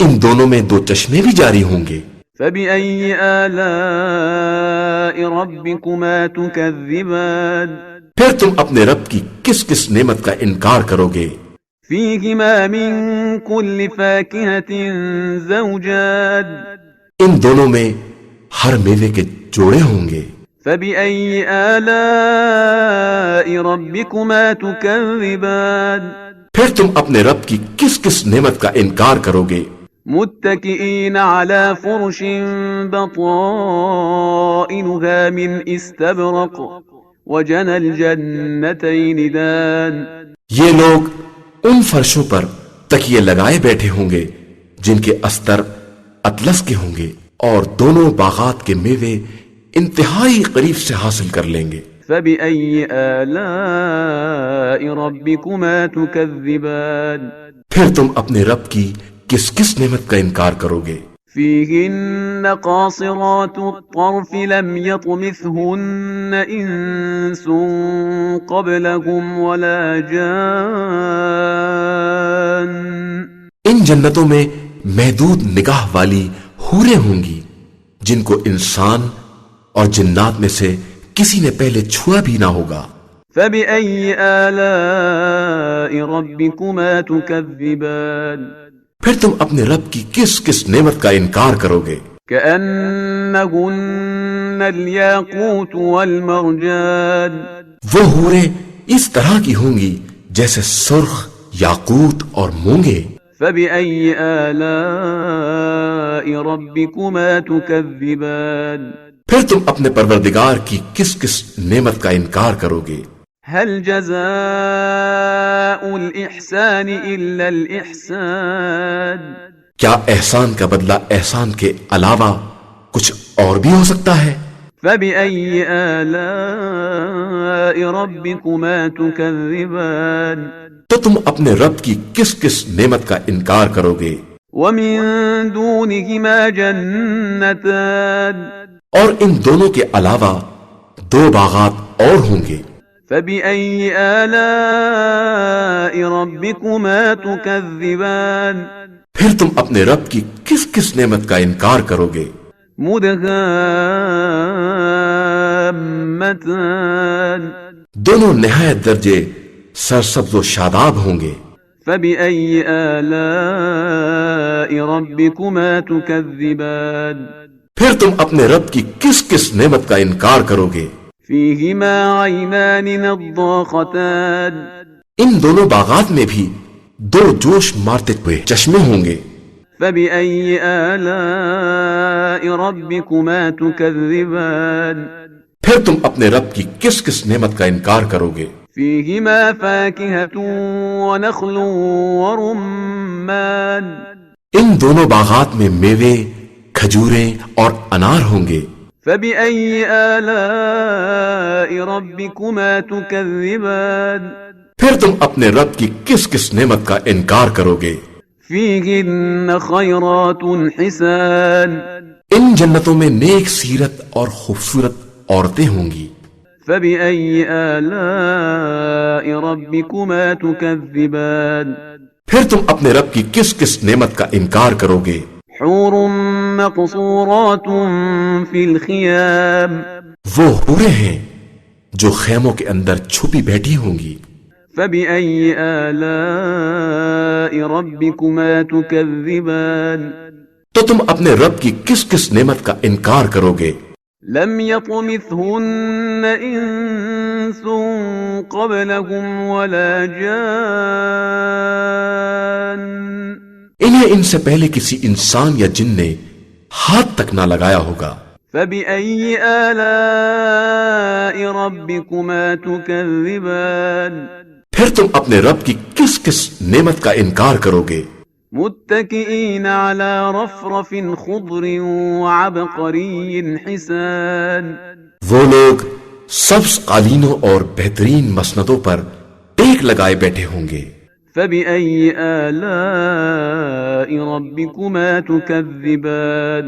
ان دونوں میں دو چشمے بھی جاری ہوں گے۔ فبأي آلاء ربكما تكذبان پھر تم اپنے رب کی کس کس نعمت کا انکار کرو گے؟ فيهما من كل فاكهة زوجان ان دونوں میں ہر میوے کے جوڑے ہوں گے۔ فبأي آلاء ربكما تكذبان پھر تم اپنے رب کی کس کس نعمت کا انکار کرو گے؟ متكئين على فرش بطائنها من استبرق وجنى الجنتين دان یہ لوگ ان فرشوں پر تکیے لگائے بیٹھے ہوں گے جن کے استر اطلس کے ہوں گے اور دونوں باغات کے میوے انتہائی قریب سے حاصل کر لیں گے۔ فبأي آلاء ربكما تكذبان پھر تم اپنے رب کی کس کس نعمت کا انکار کرو گے؟ فيهن قاصرات الطرف لم يطمثهن إنس قبلهم ولا جان ان جنتوں میں محدود نگاہ والی حوریں ہوں گی جن کو انسان اور جنات میں سے کسی نے پہلے چھوا بھی نہ ہوگا۔ فبأي آلاء ربكما تكذبان پھر تم اپنے رب کی کس کس نعمت کا انکار کرو گے؟ كأنهن الياقوت والمرجان وہ حوریں اس طرح کی ہوں گی جیسے سرخ یاقوت اور مونگے۔ فبأي آلاء ربكما تكذبان پھر تم اپنے پروردگار کی کس کس نعمت کا انکار کرو گے؟ هل جزاء الإحسان إلا الإحسان کیا احسان کا بدلہ احسان کے علاوہ کچھ اور بھی ہو سکتا ہے؟ فبأي آلاء ربكما تكذبان تو تم اپنے رب کی کس کس نعمت کا انکار کرو گے؟ ومن دونهما جنتان اور ان دونوں کے علاوہ دو باغات اور ہوں گے۔ فبأي آلاء ربكما تكذبان پھر تم اپنے رب کی کس کس نعمت کا انکار کرو گے؟ مدهامتان دونوں نہایت درجے سرسبز و شاداب ہوں گے۔ فبأي آلاء ربكما تكذبان پھر تم اپنے رب کی کس کس نعمت کا انکار کرو گے؟ فيهما عينان نضاختان ان دونوں باغات میں بھی دو جوش مارتے ہوئے چشمے ہوں گے۔ فبأي آلاء ربكما تكذبان پھر تم اپنے رب کی کس کس نعمت کا انکار کرو گے؟ فيهما فاكهة ونخل ورمان ان دونوں باغات میں میوے کھجوریں اور انار ہوں گے۔ فبأي آلاء ربكما تكذبان پھر تم اپنے رب کی کس کس نعمت کا انکار کرو گے؟ فيهن خيرات حسان ان جنتوں میں نیک سیرت اور خوبصورت عورتیں ہوں گی۔ فبأي آلاء ربكما تكذبان پھر تم اپنے رب کی کس کس نعمت کا انکار کرو گے؟ حور مقصورات في الخيام وہ حوریں ہیں جو خیموں کے اندر چھپی بیٹھی ہوں گی۔ فبأي آلاء ربكما تكذبان تو تم اپنے رب کی کس کس نعمت کا انکار کرو گے؟ لم يطمثهن انس قبلهم ولا جان انہیں ان سے پہلے کسی انسان یا جن نے ہاتھ تک نہ لگایا ہوگا۔ فبأي آلاء ربكما تكذبان پھر تم اپنے رب کی کس کس نعمت کا انکار کرو گے؟ متكئين على رفرف خضر وعبقري حسان وہ لوگ سبز قالینوں اور بہترین مسندوں پر ٹیک لگائے بیٹھے ہوں گے۔ فبأي آلاء ربكما تكذبان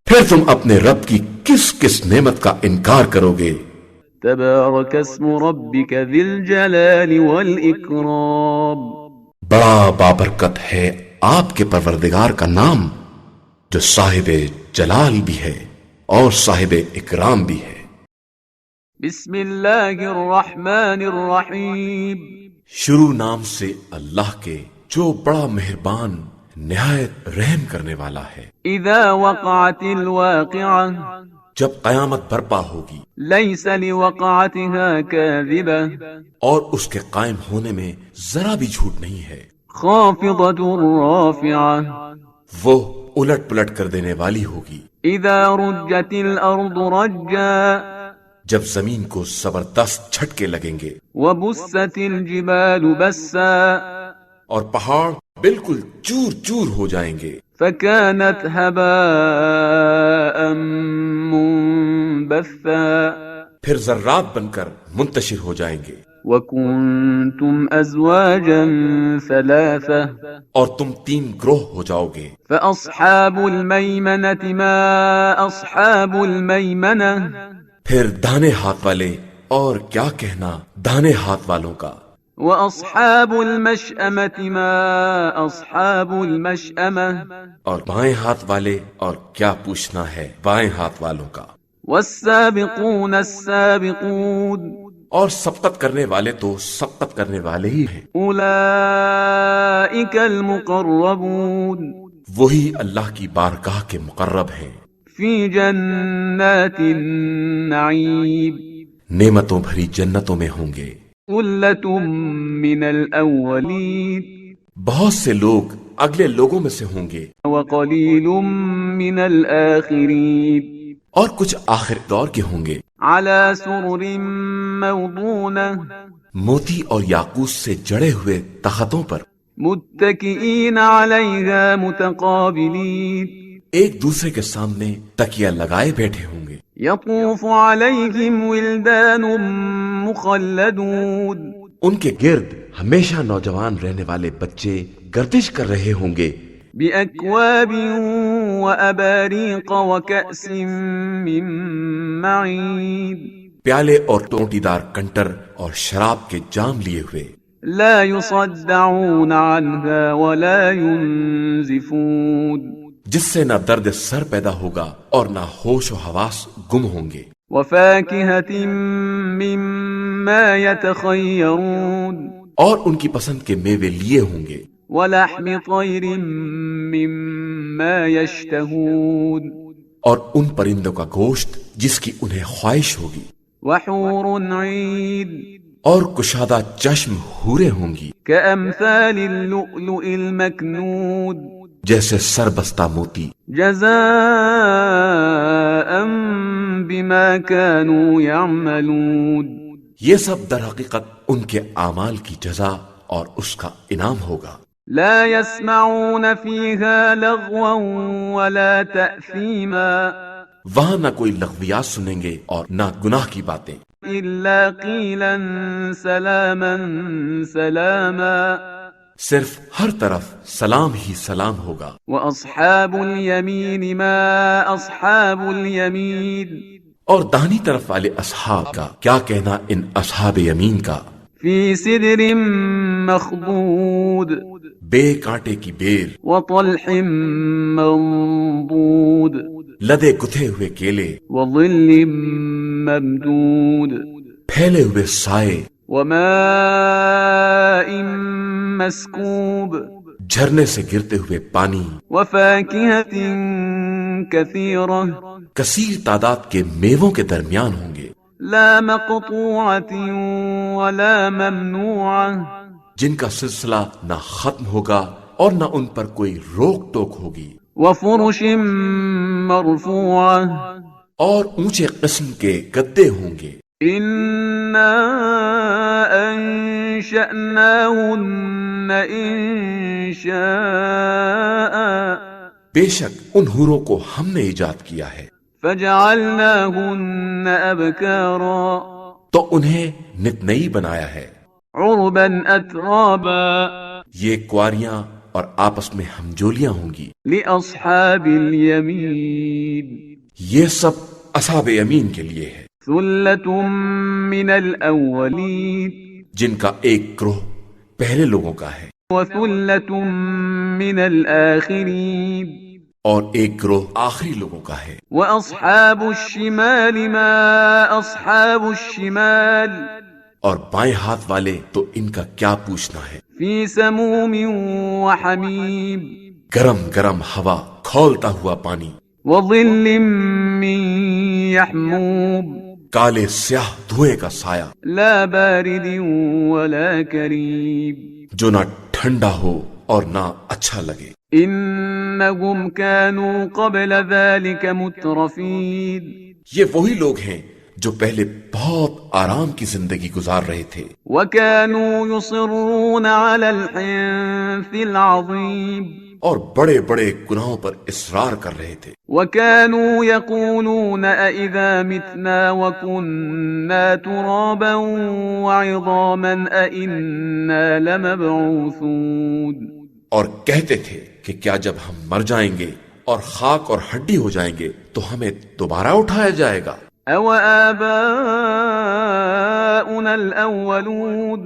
پھر تم اپنے رب کی کس کس نعمت کا انکار کرو گے؟ تبارك اسم ربك ذي الجلال والإكرام بڑا بابرکت ہے آپ کے پروردگار کا نام جو صاحب جلال بھی ہے اور صاحب اکرام بھی ہے۔ بسم اللہ الرحمن الرحیم شروع نام سے اللہ کے جو بڑا مہربان نہایت رحم کرنے والا ہے۔ اذا وقعت الواقعہ جب قیامت برپا ہوگی لیس لوقعتها کاذبہ اور اس کے قائم ہونے میں ذرا بھی جھوٹ نہیں ہے، خافضۃ رافعہ وہ الٹ پلٹ کر دینے والی ہوگی۔ اذا رجت الارض رجا جب زمین کو زبردست جھٹکے لگیں گے وبست الجبال بسا اور پہاڑ بالکل چور چور ہو جائیں گے، فكانت هباء منبثا پھر ذرات بن کر منتشر ہو جائیں گے، وكنتم ازواجا ثلاثة اور تم 3 گروہ ہو جاؤ گے۔ فاصحاب المیمنة ما اصحاب المیمنة پھر دانے ہاتھ والے اور کیا کہنا دانے ہاتھ والوں کا، واصحاب المشأمة ما اصحاب المشأمة اور بائیں ہاتھ والے اور کیا پوچھنا ہے بائیں ہاتھ والوں کا، والسابقون السابقون اور سبقت کرنے والے تو سبقت کرنے والے ہی ہیں، اولئک المقربون وہی اللہ کی بارگاہ کے مقرب ہیں، فی جنات النعیم نعمتوں بھری جنتوں میں ہوں گے۔ ثلۃ من الاولین بہت سے لوگ اگلے لوگوں میں سے ہوں گے وقلیل من الاخرین اور کچھ آخر دور کے ہوں گے، علی سرر موضونہ موتی اور یاقوت سے جڑے ہوئے تختوں پر، متکئین علیہا متقابلین ایک دوسرے کے سامنے تکیہ لگائے بیٹھے ہوں گے۔ یطوف علیہم ولدان مخلدون ان کے گرد ہمیشہ نوجوان رہنے والے بچے گردش کر رہے ہوں گے، بأکواب وأباریق وکأس من معین پیالے اور ٹوٹی دار کنٹر اور شراب کے جام لیے ہوئے، لا يصدعون عنها ولا ينزفون جس سے نہ درد سر پیدا ہوگا اور نہ ہوش و حواس گم ہوں گے، وفاکہۃ مما یتخیرون اور ان کی پسند کے میوے لیے ہوں گے، ولحم طیر مما یشتہون اور ان پرندوں کا گوشت جس کی انہیں خواہش ہوگی، وحور عین اور کشادہ چشم حوریں ہوں گی کأمثال اللؤلؤ المکنود جیسے سر بستہ موتی، جزاء بما كانوا يعملون یہ سب در حقیقت ان کے اعمال کی جزا اور اس کا انعام ہوگا۔ لا يسمعون فيها لغوا ولا تأثيما وہاں نہ کوئی لغویات سنیں گے اور نہ گناہ کی باتیں، إلا قيلا سلاما سلاما صرف ہر طرف سلام ہی سلام ہوگا۔ وأصحاب اليمين ما أصحاب اليمين اور داہنی طرف والے اصحاب کا کیا کہنا ان اصحاب یمین کا، في سدر مخضود بے کانٹے کی بیر، وطلح منضود لدے گتھے ہوئے کیلے، وظل ممدود پھیلے ہوئے سائے، وماء مسكوب جھرنے سے گرتے ہوئے پانی، وفاكهة كثيرة کثیر تعداد کے میووں کے درمیان ہوں گے، لا مقطوعة ولا ممنوعة جن کا سلسلہ نہ ختم ہوگا اور نہ ان پر کوئی روک ٹوک ہوگی، وفرش مرفوعة اور اونچے قسم کے گدے ہوں گے۔ إنا أنشأناهن إنشاء بے شک ان حوروں کو ہم نے ایجاد کیا ہے، فجعلناهن أبكارا تو انہیں نت نئی بنایا ہے، عربا أترابا یہ کواریاں اور آپس میں ہمجولیاں ہوں گی۔ لأصحاب اليمين یہ سب اصحاب یمین کے لیے ہے، ثلة من الأولين جن کا ایک گروہ پہلے لوگوں کا ہے وثلة من الآخرين اور ایک گروہ آخری لوگوں کا ہے۔ وأصحاب الشمال ما أصحاب الشمال اور بائیں ہاتھ والے تو ان کا کیا پوچھنا ہے، في سموم وحميم گرم گرم ہوا، کھولتا ہوا پانی، وظل من يحموم کالے سیاہ دھوئیں کا سایہ، لا بارد ولا كريم جو نہ ٹھنڈا ہو اور نہ اچھا لگے۔ إنهم كانوا قبل ذلك مترفين یہ وہی لوگ ہیں جو پہلے بہت آرام کی زندگی گزار رہے تھے، وكانوا يصرون على الحنث العظيم اور بڑے بڑے گناہوں پر اصرار کر رہے تھے، وكانوا يقولون أإذا متنا وكنا ترابا وعظاما أإنا لمبعوثون اور کہتے تھے کہ کیا جب ہم مر جائیں گے اور خاک اور ہڈی ہو جائیں گے تو ہمیں دوبارہ اٹھایا جائے گا؟ أَوَآبَاؤُنَا الْأَوَّلُونَ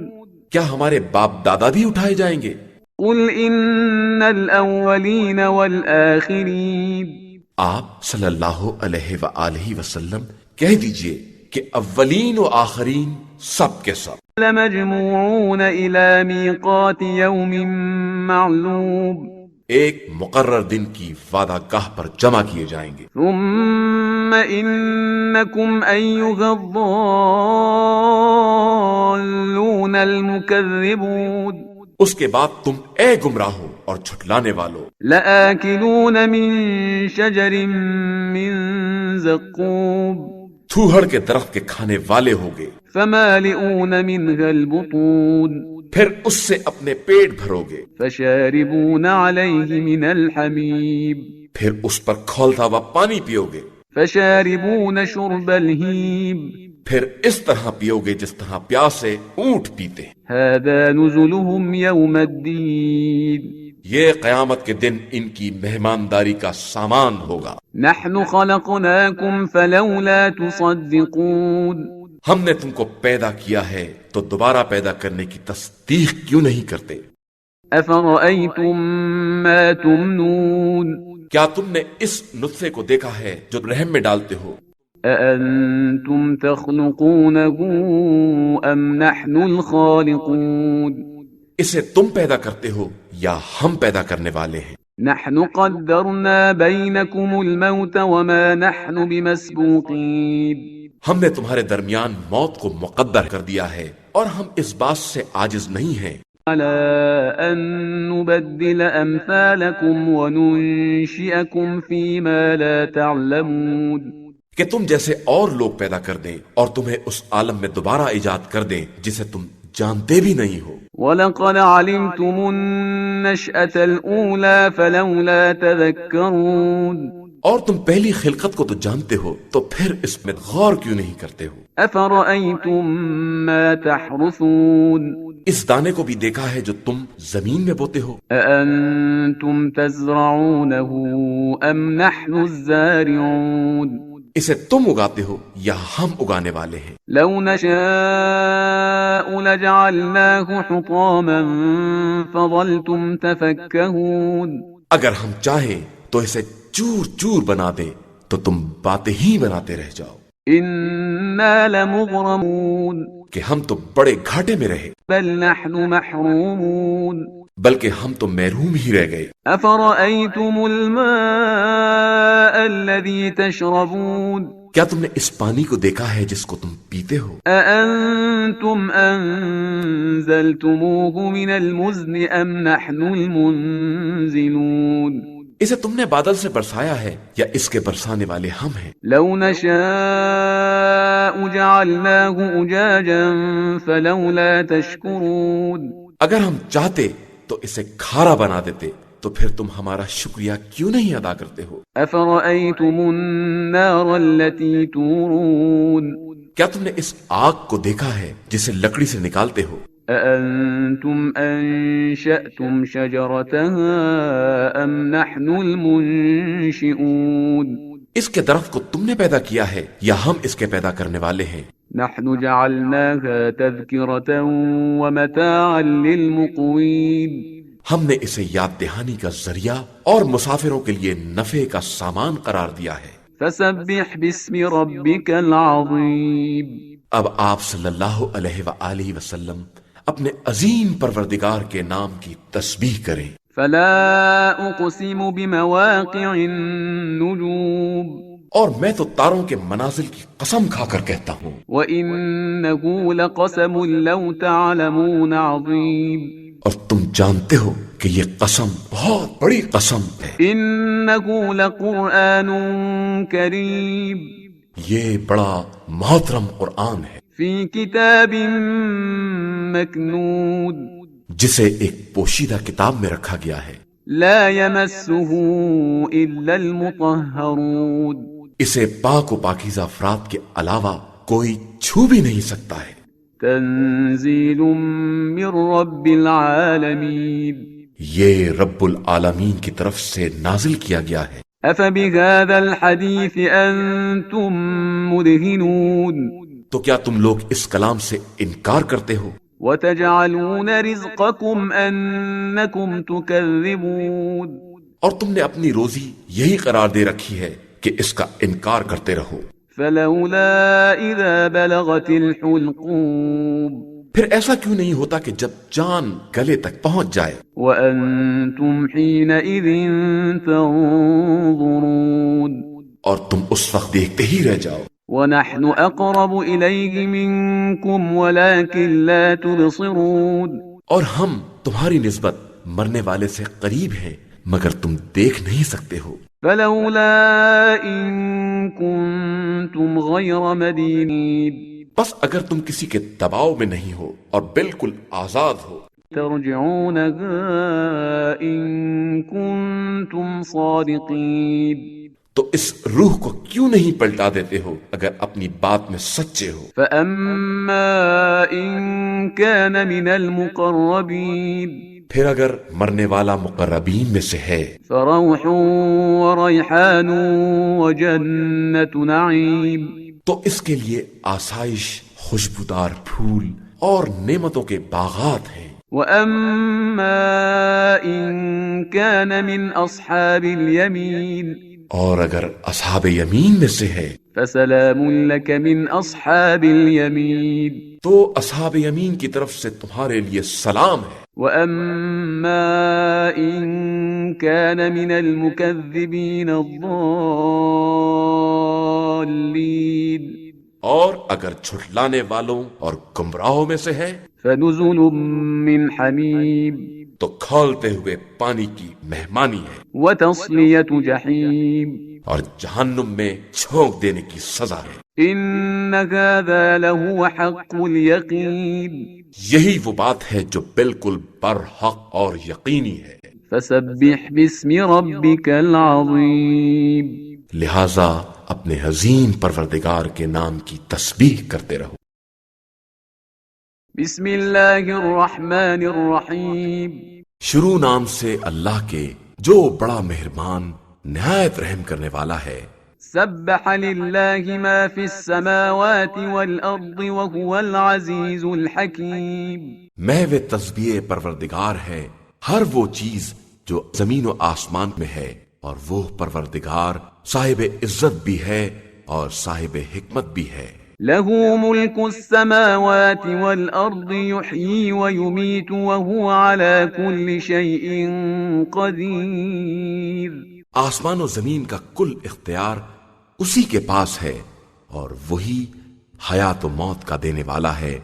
کیا ہمارے باپ دادا بھی اٹھائے جائیں گے؟ قُلْ إِنَّ الْأَوَّلِينَ وَالْآخِرِينَ آپ صلی اللہ علیہ وآلہ وسلم کہہ دیجئے کہ اولین و آخرین سب کے سب لَمَجْمُوعُونَ إِلَى مِيقَاتِ يَوْمٍ مَّعْلُومٍ ایک مقرر دن کی وعدہ گاہ پر جمع کیے جائیں گے، ثم إنكم أيها الضالون المكذبون اس کے بعد تم اے گمراہو اور جھٹلانے والو لآكلون من شجر من زقوم تھوہڑ کے درخت کے کھانے والے ہوگے، فمالئون منها البطون پھر اس سے اپنے پیٹ بھرو گے، فشاربون عليه من الحميم پھر اس پر کھولتا ہوا پانی پیو گے، فشاربون شرب الهيم پھر اس طرح پیو گے جس طرح پیاسے اونٹ پیتے ہیں۔ هذا نزلهم يوم الدين یہ قیامت کے دن ان کی مہمانداری کا سامان ہوگا۔ نحن خلقناكم فلولا تصدقون ہم نے تم کو پیدا کیا ہے تو دوبارہ پیدا کرنے کی تصدیق کیوں نہیں کرتے؟ أفرأيتم ما تمنون کیا تم نے اس نطفے کو دیکھا ہے جو رحم میں ڈالتے ہو؟ أأنتم تخلقونه أم نحن الخالقون اسے تم پیدا کرتے ہو یا ہم پیدا کرنے والے ہیں؟ نحن قدرنا بينكم الموت وما نحن بمسبوقين ہم نے تمہارے درمیان موت کو مقدر کر دیا ہے اور ہم اس بات سے عاجز نہیں ہیں على أن نبدل أمثالكم وننشئكم فيما لا تعلمون کہ تم جیسے اور لوگ پیدا کر دیں اور تمہیں اس عالم میں دوبارہ ایجاد کر دیں جسے تم جانتے بھی نہیں ہو۔ وَلَقَدْ عَلِمْتُمُ النَّشْأَةَ الْأُولَى فَلَوْلَا تَذَكَّرُونَ اور تم پہلی خلقت کو تو جانتے ہو تو پھر اس میں غور کیوں نہیں کرتے ہو؟ أَفَرَأَيْتُم مَّا تَحْرُثُونَ اس دانے کو بھی دیکھا ہے جو تم زمین میں بوتے ہو؟ أَأَنتُمْ تَزْرَعُونَهُ أَمْ نَحْنُ الزَّارِعُونَ اسے تم اگاتے ہو یا ہم اگانے والے ہیں؟ لَوْ نَشَاءُ لَجَعَلْنَاهُ حُطَامًا فَظَلْتُمْ تَفَكَّهُونَ اگر ہم چاہیں تو اسے چور چور بنا دیں تو تم باتیں ہی بناتے رہ جاؤ۔ إِنَّا لَمُغْرَمُونَ کہ ہم تو بڑے گھاٹے میں رہے، بل نحن محرومون بلکہ ہم تو محروم ہی رہ گئے۔ افرأيتم الماء الذي تشربون کیا تم نے اس پانی کو دیکھا ہے جس کو تم پیتے ہو؟ أأنتم أنزلتموه من المزن أم نحن المنزلون اسے تم نے بادل سے برسایا ہے یا اس کے برسانے والے ہم ہیں؟ لو نشاء جعلناه أجاجا فلولا تشكرون اگر ہم چاہتے تو اسے کھارا بنا دیتے، تو پھر تم ہمارا شکریہ کیوں نہیں ادا کرتے ہو؟ أفرأيتم النار التي تورون کیا تم نے اس آگ کو دیکھا ہے جسے لکڑی سے نکالتے ہو؟ أأنتم أنشأتم شجرتها أم نحن المنشئون اس کے درخت کو تم نے پیدا کیا ہے یا ہم اس کے پیدا کرنے والے ہیں؟ نحن جعلناها تذكرة ومتاعا للمقوين ہم نے اسے یاد دہانی کا ذریعہ اور مسافروں کے لیے نفع کا سامان قرار دیا ہے۔ فسبح باسم ربك العظيم اب آپ صلی اللہ علیہ وآلہ وسلم اپنے عظیم پروردگار کے نام کی تسبیح کریں۔ فلا أقسم بمواقع النجوم اور میں تو تاروں کے منازل کی قسم کھا کر کہتا ہوں، وإنه لقسم لو تعلمون عظيم اور تم جانتے ہو کہ یہ قسم بہت بڑی قسم ہے، إنه لقرآن كريم یہ بڑا محترم قرآن ہے في كتاب مكنون جسے ایک پوشیدہ کتاب میں رکھا گیا ہے، لا يمسه إلا المطهرون اسے پاک و پاکیزہ افراد کے علاوہ کوئی چھو بھی نہیں سکتا ہے۔ تنزيل من رب العالمين یہ رب العالمین کی طرف سے نازل کیا گیا ہے۔ أفبهذا الحديث أنتم مدهنون تو کیا تم لوگ اس کلام سے انکار کرتے ہو؟ وتجعلون رزقكم أنكم تكذبون اور تم نے اپنی روزی یہی قرار دے رکھی ہے کہ اس کا انکار کرتے رہو۔ فلولا إذا بلغت الحلقوم پھر ایسا کیوں نہیں ہوتا کہ جب جان گلے تک پہنچ جائے وأنتم حينئذ تنظرون اور تم اس وقت دیکھتے ہی رہ جاؤ، ونحن أقرب إليه منكم ولكن لا تبصرون اور ہم تمہاری نسبت مرنے والے سے قریب ہیں مگر تم دیکھ نہیں سکتے ہو۔ فلولا إن كنتم غير مدينين بس اگر تم کسی کے دباؤ میں نہیں ہو اور بالکل آزاد ہو ترجعونها إن كنتم صادقين تو اس روح کو کیوں نہیں پلٹا دیتے ہو اگر اپنی بات میں سچے ہو؟ فأما إن كان من المقربين پھر اگر مرنے والا مقربین میں سے ہے فروح وريحان وجنة نعيم تو اس کے لیے آسائش، خوشبودار پھول اور نعمتوں کے باغات ہیں۔ وأما إن كان من أصحاب اليمين اور اگر اصحاب یمین میں سے ہے فسلام لك من أصحاب اليمين تو اصحاب یمین کی طرف سے تمہارے لیے سلام ہے۔ وأما إن كان من المكذبين الضالين اور اگر جھٹلانے والوں اور گمراہوں میں سے ہے فنزل من حميم تو کھولتے ہوئے پانی کی مہمانی ہے وتصلية جحيم اور جہنم میں چھونک دینے کی سزا ہے۔ إن هذا لهو حق اليقين یہی وہ بات ہے جو بالکل برحق اور یقینی ہے، فسبح باسم ربك العظيم لہذا اپنے عظیم پروردگار کے نام کی تسبیح کرتے رہو۔ بسم الله الرحمن الرحيم شروع نام سے اللہ کے جو بڑا مہربان نہایت رحم کرنے والا ہے۔ سبح لله ما في السماوات والأرض وهو العزيز الحكيم محو تسبیح پروردگار ہے ہر وہ چیز جو زمین و آسمان میں ہے، اور وہ پروردگار صاحب عزت بھی ہے اور صاحب حکمت بھی ہے۔ له ملك السماوات والأرض يحيي ويميت وهو على كل شيء قدير. آسمان و زمین کا کل اختیار اسی کے پاس ہے اور وہی حیات و موت کا دینے والا ہے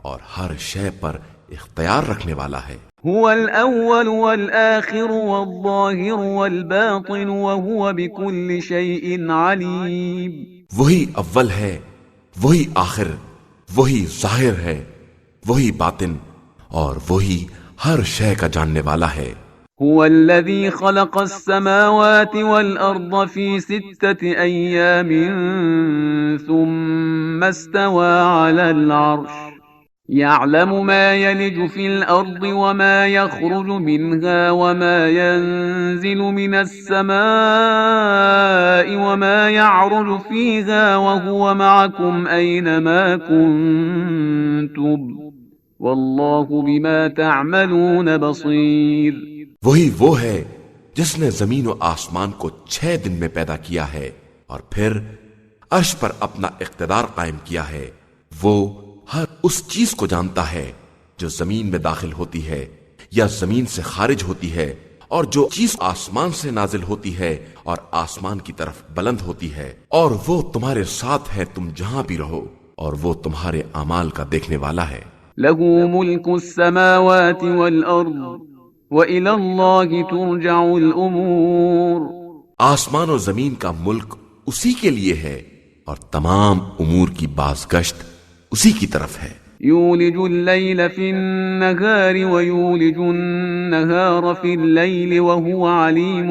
اور ہر شے پر اختیار رکھنے والا ہے. هو الأول والآخر والظاهر والباطن وهو بكل شيء عليم. وہی اول ہے، وہی آخر، وہی ظاہر ہے، وہی باطن اور وہی ہر شے کا جاننے والا ہے. هو الذي خلق السماوات والأرض في 6 أيام ثم استوى على العرش يعلم ما يلج في الأرض وما يخرج منها وما ينزل من السماء وما يعرج فيها وهو معكم أينما كنتم والله بما تعملون بصير. وہی وہ ہے جس نے زمین و آسمان کو 6 دن میں پیدا کیا ہے اور پھر عرش پر اپنا اقتدار قائم کیا ہے. وہ ہر اس چیز کو جانتا ہے جو زمین میں داخل ہوتی ہے یا زمین سے خارج ہوتی ہے اور جو چیز آسمان سے نازل ہوتی ہے اور آسمان کی طرف بلند ہوتی ہے، اور وہ تمہارے ساتھ ہے تم جہاں بھی رہو، اور وہ تمہارے اعمال کا دیکھنے والا ہے. له ملك السماوات والأرض وإلى الله ترجع الأمور. آسمان و زمین کا ملک اسی کے لیے ہے اور تمام امور کی بازگشت اسی کی طرف ہے. يولج الليل في النهار ويولج النهار في الليل وهو عليم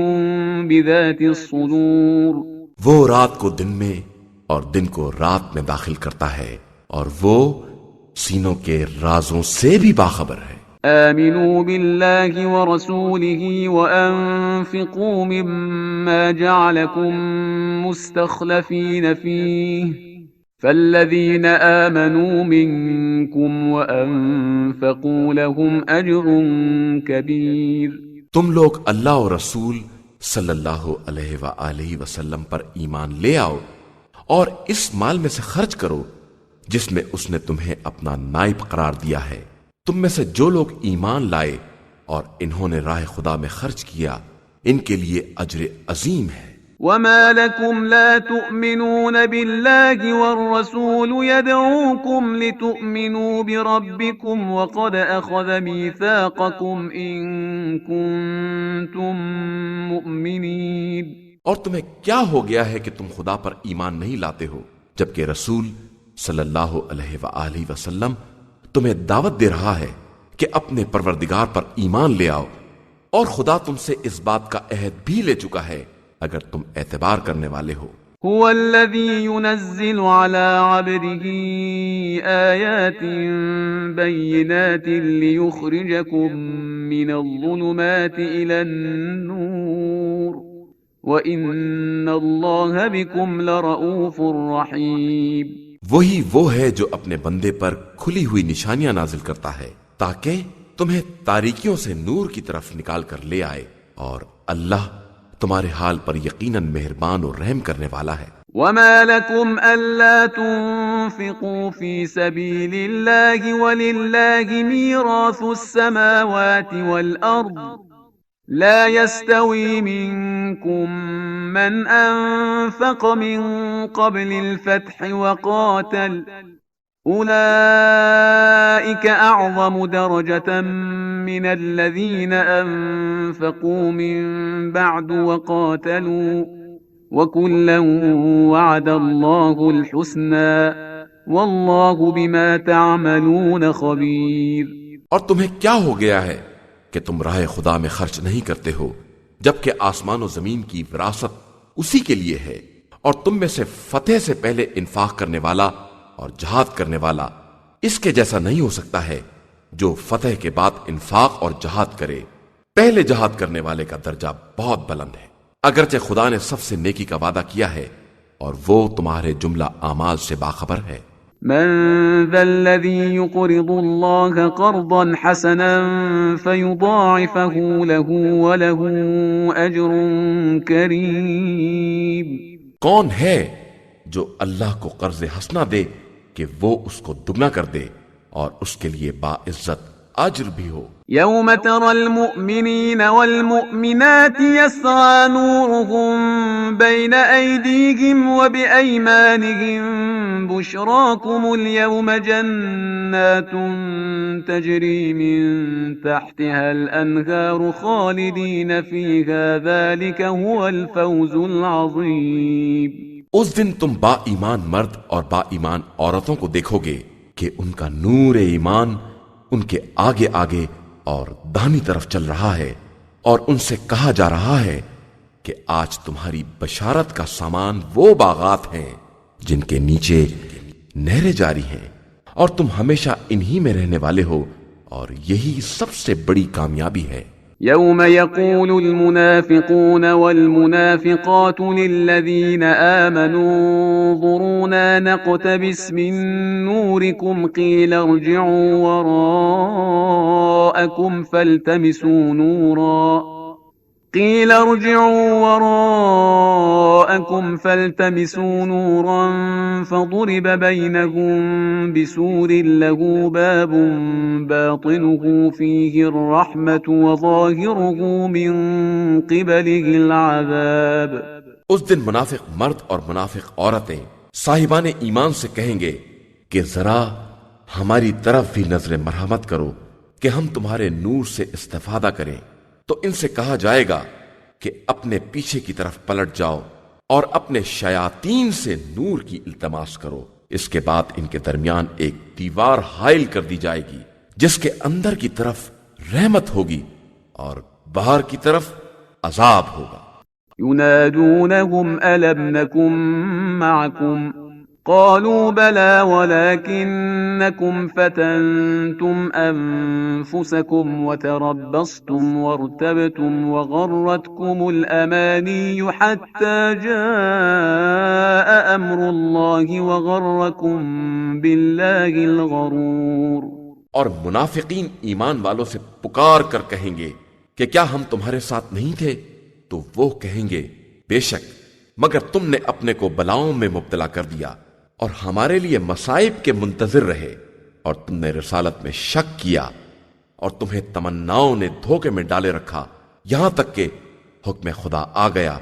بذات الصدور. وہ رات کو دن میں اور دن کو رات میں داخل کرتا ہے اور وہ سینوں کے رازوں سے بھی باخبر ہے. آمنوا بالله ورسوله وأنفقوا مما جعلكم مستخلفين فيه فالذين آمنوا منكم وأنفقوا لهم أجر كبير. تم لوگ اللہ و رسول صلی اللہ علیہ وآلہ وسلم پر ایمان لے آؤ اور اس مال میں سے خرچ کرو جس میں اس نے تمہیں اپنا نائب قرار دیا ہے. تم میں سے جو لوگ ایمان لائے اور انہوں نے راہ خدا میں خرچ کیا ان کے لیے اجر عظیم ہے. وما لكم لا تؤمنون بالله والرسول يدعوكم لتؤمنوا بربكم وقد أخذ ميثاقكم إن كنتم مؤمنين. اور تمہیں کیا ہو گیا ہے کہ تم خدا پر ایمان نہیں لاتے ہو جبکہ رسول صلی اللہ علیہ وآلہ وسلم تمہیں دعوت دے رہا ہے کہ اپنے پروردگار پر ایمان لے آؤ، اور خدا تم سے اس بات کا عہد بھی لے چکا ہے اگر تم اعتبار کرنے والے ہو. هو الذي ينزل على عبده آيات بينات ليخرجكم من الظلمات إلى النور وإن الله بكم لرؤوف رحيم. وہی وہ ہے جو اپنے بندے پر کھلی ہوئی نشانیاں نازل کرتا ہے تاکہ تمہیں تاریکیوں سے نور کی طرف نکال کر لے آئے، اور اللہ تمہارے حال پر یقیناً مہربان اور رحم کرنے والا ہے. وما لكم ألا تنفقوا في سبيل الله ولله ميراث السماوات والأرض لا يستوي منكم من أنفق من قبل الفتح وقاتل أولئك أعظم درجة من الذين أنفقوا من بعد وقاتلوا وكلا وعد الله الحسنى والله بما تعملون خبير. اور تمہیں کیا ہو گیا ہے کہ تم راہ خدا میں خرچ نہیں کرتے ہو جبکہ آسمان و زمین کی وراثت اسی کے لیے ہے، اور تم میں سے فتح سے پہلے انفاق کرنے والا اور جہاد کرنے والا اس کے جیسا نہیں ہو سکتا ہے جو فتح کے بعد انفاق اور جہاد کرے. پہلے جہاد کرنے والے کا درجہ بہت بلند ہے اگرچہ خدا نے سب سے نیکی کا وعدہ کیا ہے اور وہ تمہارے جملہ اعمال سے باخبر ہے. من ذا الذي يقرض الله قرضا حسنا فيضاعفه له وله أجر كريم. کون ہے جو اللہ کو قرض حسنہ دے کہ وہ اس کو دگنا کر دے اور اس کے لیے باعزت اجر بھی ہو۔ يوم ترى المؤمنين والمؤمنات يسعى نورهم بين أيديهم وبأيمانهم بشراكم اليوم جنات تجري من تحتها الأنهار خالدين فيها ذلك هو الفوز العظيم۔ اس دن تم با ایمان مرد اور با ایمان عورتوں کو دیکھو گے کہ ان کا نور ایمان ان کے آگے آگے اور داہنی طرف چل رہا ہے، اور ان سے کہا جا رہا ہے کہ آج تمہاری بشارت کا سامان وہ باغات ہیں جن کے نیچے نہریں جاری ہیں، اور تم ہمیشہ انہی میں رہنے والے ہو، اور یہی سب سے بڑی کامیابی ہے۔ يوم يقول المنافقون والمنافقات للذين آمنوا انظرونا نقتبس من نوركم قيل ارجعوا وراءكم فالتمسوا نورا فضرب بينهم بسور له باب باطنه فيه الرحمة وظاهره من قبله العذاب۔ اس دن منافق مرد اور منافق عورتیں صاحبان ایمان سے کہیں گے کہ ذرا ہماری طرف بھی نظر مرحمت کرو کہ ہم تمہارے نور سے استفادہ کریں۔ تو ان سے کہا جائے گا کہ اپنے پیچھے کی طرف پلٹ جاؤ اور اپنے شیاطین سے نور کی التماس کرو۔ اس کے بعد ان کے درمیان ایک دیوار حائل کر دی جائے گی جس کے اندر کی طرف رحمت ہوگی اور باہر کی طرف عذاب ہوگا۔ ينادونهم ألم نكن معكم قالوا بلى ولكنكم فتنتم أنفسكم وتربصتم وارتبتم وغرتكم الأماني حتى جاء أمر الله وغركم بالله الغرور۔ اور منافقین ایمان والوں سے پکار کر کہیں گے کہ کیا ہم تمہارے ساتھ نہیں تھے؟ تو وہ کہیں گے بے شک مگر تم نے اپنے کو بلاؤں میں مبتلا کر دیا اور ہمارے لیے مصائب کے منتظر رہے، اور تم نے رسالت میں شک کیا اور تمہیں تمناؤں نے دھوکے میں ڈالے رکھا، یہاں تک کہ حکم خدا آ گیا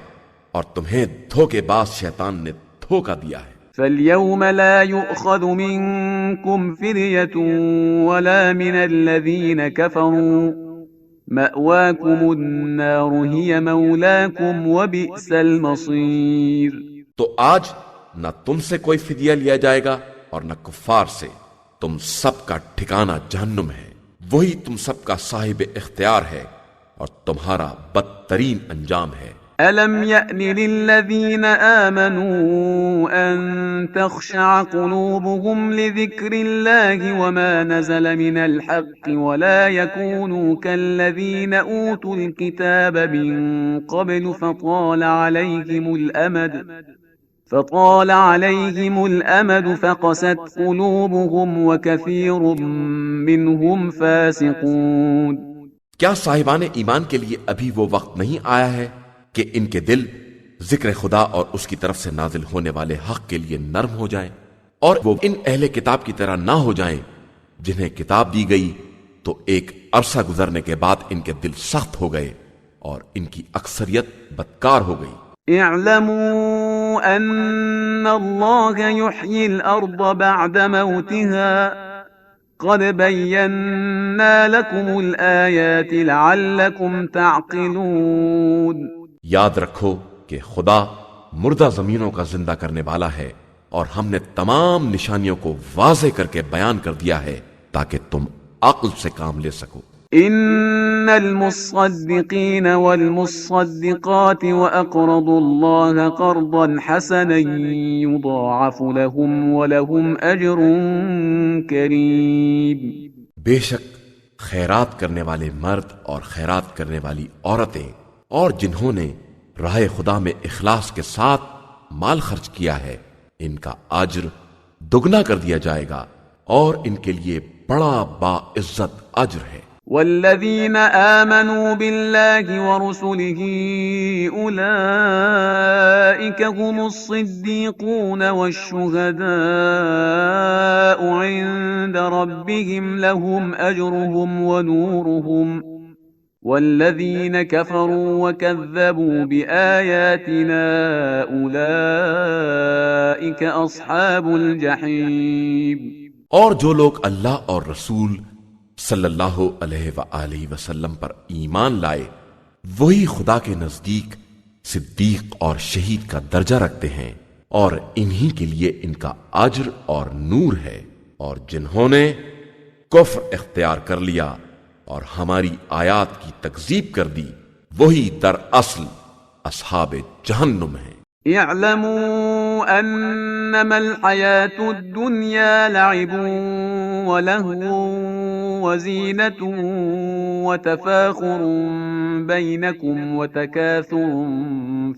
اور تمہیں دھوکے باز شیطان نے دھوکا دیا ہے۔ فاليوم لا يؤخذ منكم فدية ولا من الذين كفروا مأواكم النار هي مولاكم وبئس المصير۔ تو آج نہ تم سے کوئی فدیہ لیا جائے گا اور نہ کفار سے، تم سب کا ٹھکانہ جہنم ہے، وہی تم سب کا صاحب اختیار ہے اور تمہارا بدترین انجام ہے۔ ألم يأن للذين آمنوا أن تخشع قلوبهم لذكر الله وما نزل من الحق ولا يكونوا كالذين أوتوا الكتاب من قبل فطال عليهم الأمد فقست قلوبهم وكثير منهم فاسقون۔ کیا صاحبان ایمان کے لیے ابھی وہ وقت نہیں آیا ہے کہ ان کے دل ذکر خدا اور اس کی طرف سے نازل ہونے والے حق کے لیے نرم ہو جائیں، اور وہ ان اہل کتاب کی طرح نہ ہو جائیں جنہیں کتاب دی گئی تو ایک عرصہ گزرنے کے بعد ان کے دل سخت ہو گئے اور ان کی اکثریت بدکار ہو گئی۔ اعلموا ان اللہ یحیی الارض بعد موتها قد بینا لکم الآیات لعلکم تعقلون۔ یاد رکھو کہ خدا مردہ زمینوں کا زندہ کرنے والا ہے، اور ہم نے تمام نشانیوں کو واضح کر کے بیان کر دیا ہے تاکہ تم عقل سے کام لے سکو۔ ان المصدقین والمصدقات واقرضوا اللہ قرضا حسنا یضاعف لهم ولهم اجر کریم۔ بے شک خیرات کرنے والے مرد اور خیرات کرنے والی عورتیں اور جنہوں نے راہ خدا میں اخلاص کے ساتھ مال خرچ کیا ہے، ان کا اجر دگنا کر دیا جائے گا، اور ان کے لیے بڑا باعزت اجر ہے۔ والذين آمنوا بالله ورسله أولئك هم الصديقون والشهداء عند ربهم لهم أجرهم ونورهم والذين كفروا وكذبوا بآياتنا أولئك أصحاب الجحيم. اور جو لوگ اللہ اور رسول صلی اللہ علیہ وآلہ وسلم پر ایمان لائے وہی خدا کے نزدیک صدیق اور شہید کا درجہ رکھتے ہیں اور انہی کے لیے ان کا اجر اور نور ہے، اور جنہوں نے کفر اختیار کر لیا اور ہماری آیات کی تکذیب کر دی وہی دراصل اصحاب جہنم ہیں۔ اعلموا انما الحياة الدنيا لعب ولهو وزينة وتفاخر بينكم وتكاثر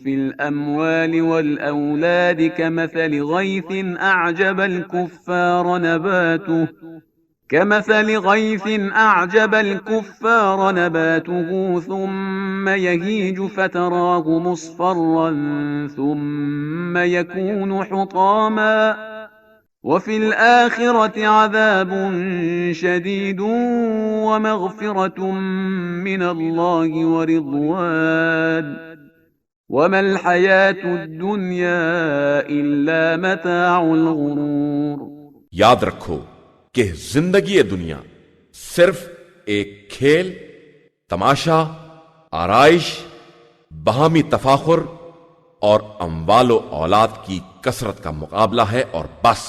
في الأموال والأولاد كمثل غيث أعجب الكفار نباته ثم يهيج فتراه مصفرا ثم يكون حطاما وفي الآخرة عذاب شديد ومغفرة من الله ورضوان وما الحياة الدنيا إلا متاع الغرور۔ یاد رکھو کہ زندگی دنیا صرف ایک کھیل، تماشا، آرائش، باہمی تفاخر اور اموال و اولاد کی کثرت کا مقابلہ ہے، اور بس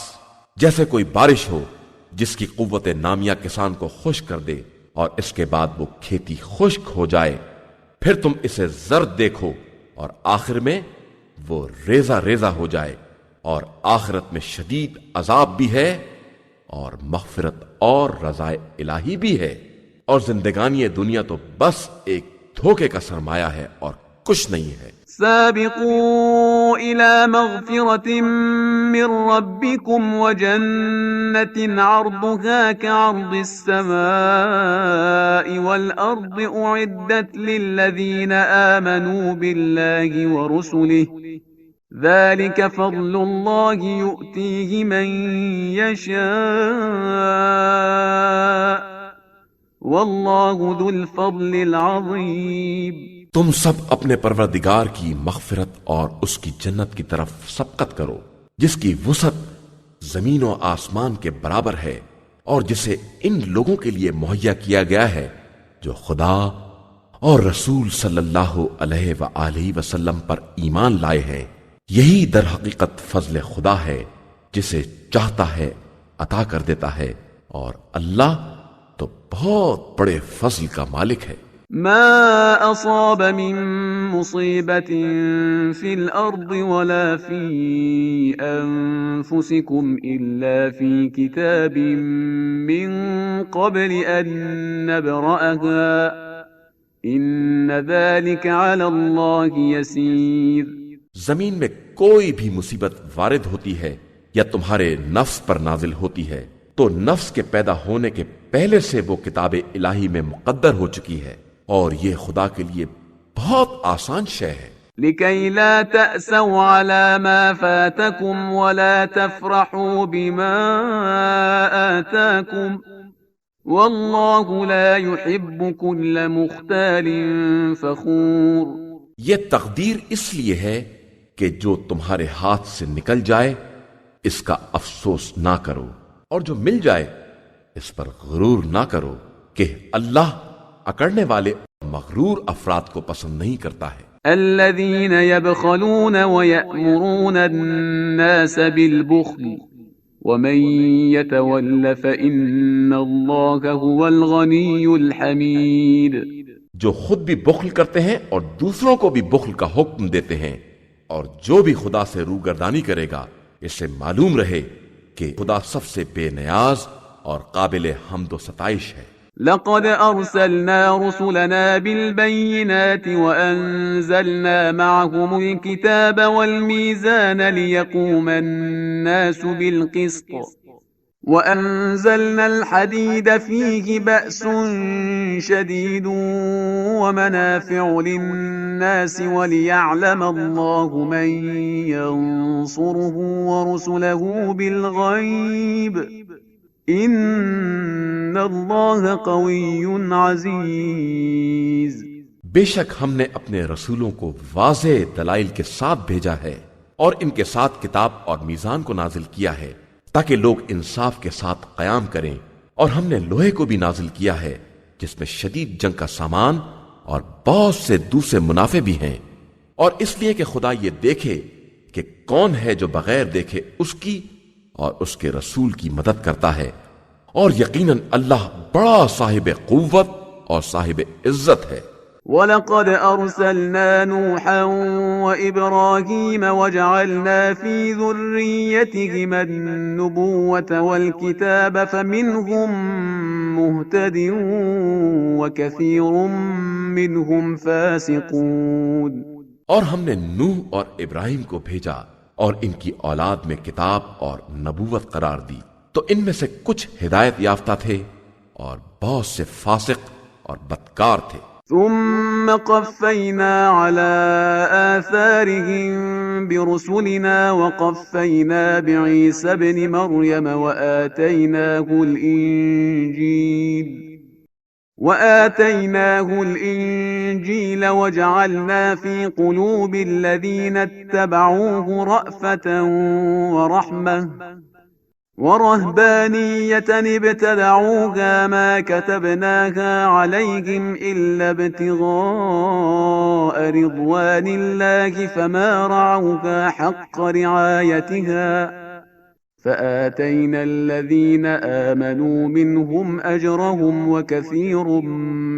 جیسے کوئی بارش ہو جس کی قوت نامیہ کسان کو خشک کر دے اور اس کے بعد وہ کھیتی خشک ہو جائے، پھر تم اسے زرد دیکھو اور آخر میں وہ ریزہ ریزہ ہو جائے، اور آخرت میں شدید عذاب بھی ہے اور مغفرت اور رضا الہی بھی ہے، اور زندگانی دنیا تو بس ایک دھوکے کا سرمایہ ہے اور کچھ نہیں ہے۔ سابقوا إلى مغفرة من ربكم وجنة عرضها كعرض السماء والأرض أعدت للذين آمنوا بالله ورسله ذلك فضل الله يؤتيه من يشاء والله ذو الفضل العظيم۔ تم سب اپنے پروردگار کی مغفرت اور اس کی جنت کی طرف سبقت کرو جس کی وسعت زمین و آسمان کے برابر ہے، اور جسے ان لوگوں کے لیے مہیا کیا گیا ہے جو خدا اور رسول صلی اللہ علیہ وآلہ وسلم پر ایمان لائے ہیں۔ یہی در حقیقت فضل خدا ہے، جسے چاہتا ہے عطا کر دیتا ہے، اور اللہ تو بہت بڑے فضل کا مالک ہے۔ ما أصاب من مصيبة في الأرض ولا في أنفسكم إلا في كتاب من قبل أن نبرأها إن ذلك على الله يسير۔ زمین میں کوئی بھی مصیبت وارد ہوتی ہے یا تمہارے نفس پر نازل ہوتی ہے تو نفس کے پیدا ہونے کے پہلے سے وہ کتاب الہی میں مقدر ہو چکی ہے، اور یہ خدا کے لیے بہت آسان شے ہے۔ لكي لا تأسوا على ما فاتكم ولا تفرحوا بما آتاكم والله لا يحب كل مختال فخور۔ یہ تقدیر اس لیے ہے کہ جو تمہارے ہاتھ سے نکل جائے اس کا افسوس نہ کرو، اور جو مل جائے اس پر غرور نہ کرو، کہ اللہ اکڑنے والے مغرور افراد کو پسند نہیں کرتا ہے۔ الذين يبخلون ويأمرون الناس بالبخل ومن يتول فإن الله هو الغني الحميد۔ جو خود بھی بخل کرتے ہیں اور دوسروں کو بھی بخل کا حکم دیتے ہیں، اور جو بھی خدا سے روگردانی کرے گا اس سے معلوم رہے کہ خدا سب سے بے نیاز اور قابل حمد و ستائش ہے۔ لقد أرسلنا رسلنا بالبينات وأنزلنا معهم الكتاب والميزان ليقوم الناس بالقسط وأنزلنا الحديد فيه بأس شديد ومنافع للناس وليعلم الله من ينصره ورسله بالغيب إن الله قوي عزيز. بے شک ہم نے اپنے رسولوں کو واضح دلائل کے ساتھ بھیجا ہے اور ان کے ساتھ کتاب اور میزان کو نازل کیا ہے تاکہ لوگ انصاف کے ساتھ قیام کریں، اور ہم نے لوہے کو بھی نازل کیا ہے جس میں شدید جنگ کا سامان اور بہت سے دوسرے منافع بھی ہیں، اور اس لیے کہ خدا یہ دیکھے کہ کون ہے جو بغیر دیکھے اس کی اور اس کے رسول کی مدد کرتا ہے، اور یقیناً اللہ بڑا صاحب قوت اور صاحب عزت ہے. وَلَقَدْ أَرْسَلْنَا نُوحًا وَإِبْرَاهِيمَ وَجَعَلْنَا فِي ذُرِّيَّتِهِمَا النُّبُوَّةَ وَالْكِتَابَ فَمِنْهُمْ مُهْتَدٍ وَكَثِيرٌ مِّنْهُمْ فَاسِقُونَ. اور ہم نے نوح اور ابراہیم کو بھیجا اور ان کی اولاد میں کتاب اور نبوت قرار دی، تو ان میں سے کچھ ہدایت یافتہ تھے اور بہت سے فاسق اور بدکار تھے. ثم قفينا على آثارهم برسلنا وقفينا بعيسى ابن مريم وآتيناه الإنجيل وجعلنا في قلوب الذين اتبعوه رأفة ورحمة ورهبانية ابتدعوها ما كتبناها عليهم إلا ابتغاء رضوان الله فما رعوها حق رعايتها فآتينا الذين آمنوا منهم أجرهم وكثير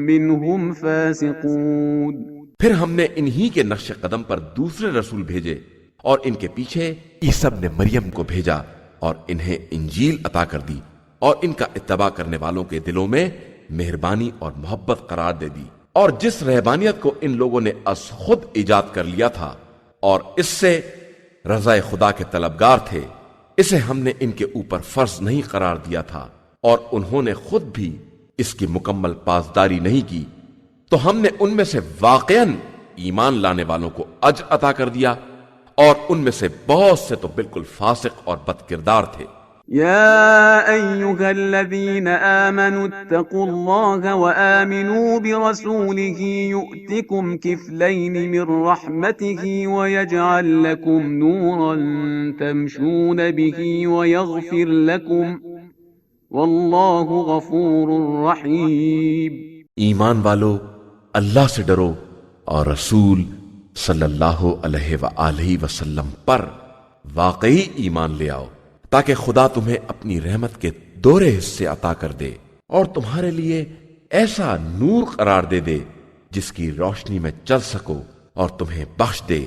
منهم فاسقون. پھر ہم نے انہی کے نقش قدم پر دوسرے رسول بھیجے اور ان کے پیچھے عیسی ابن مریم کو بھیجا اور انہیں انجیل عطا کر دی اور ان کا اتباع کرنے والوں کے دلوں میں مہربانی اور محبت قرار دے دی، اور جس رہبانیت کو ان لوگوں نے از خود ایجاد کر لیا تھا اور اس سے رضا خدا کے طلبگار تھے، اسے ہم نے ان کے اوپر فرض نہیں قرار دیا تھا اور انہوں نے خود بھی اس کی مکمل پاسداری نہیں کی، تو ہم نے ان میں سے واقعاً ایمان لانے والوں کو اجر عطا کر دیا، اور ان میں سے بہت سے تو بالکل فاسق اور بد کردار تھے. يا أيها الذين آمنوا اتقوا الله وآمنوا برسوله يؤتكم كفلين من رحمته ويجعل لكم نورا تمشون به ويغفر لكم والله غفور رحيم. ایمان والو، اللہ سے ڈرو اور رسول صلی اللہ علیہ وآلہ وسلم پر واقعی ایمان لے آؤ تاکہ خدا تمہیں اپنی رحمت کے دوہرے حصے عطا کر دے اور تمہارے لیے ایسا نور قرار دے دے جس کی روشنی میں چل سکو اور تمہیں بخش دے،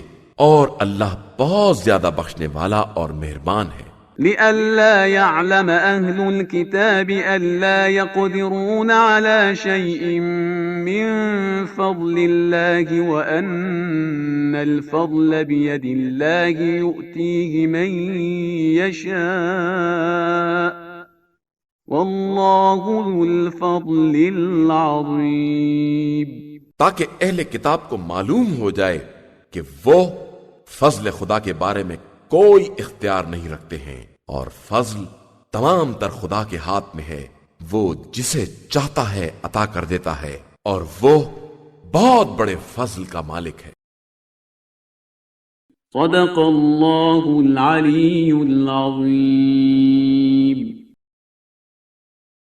اور اللہ بہت زیادہ بخشنے والا اور مہربان ہے. لئلا يعلم أهل الكتاب ألا يقدرون على شيء من فضل الله وأن الفضل بيد الله يؤتيه من يشاء والله ذو الفضل العظيم. تاکہ اہل کتاب کو معلوم ہو جائے کہ وہ فضل خدا کے بارے میں کوئی اختیار نہیں رکھتے ہیں، اور فضل تمام تر خدا کے ہاتھ میں ہے، وہ جسے چاہتا ہے عطا کر دیتا ہے، اور وہ بہت بڑے فضل کا مالک ہے. صدق اللہ العلی العظیم.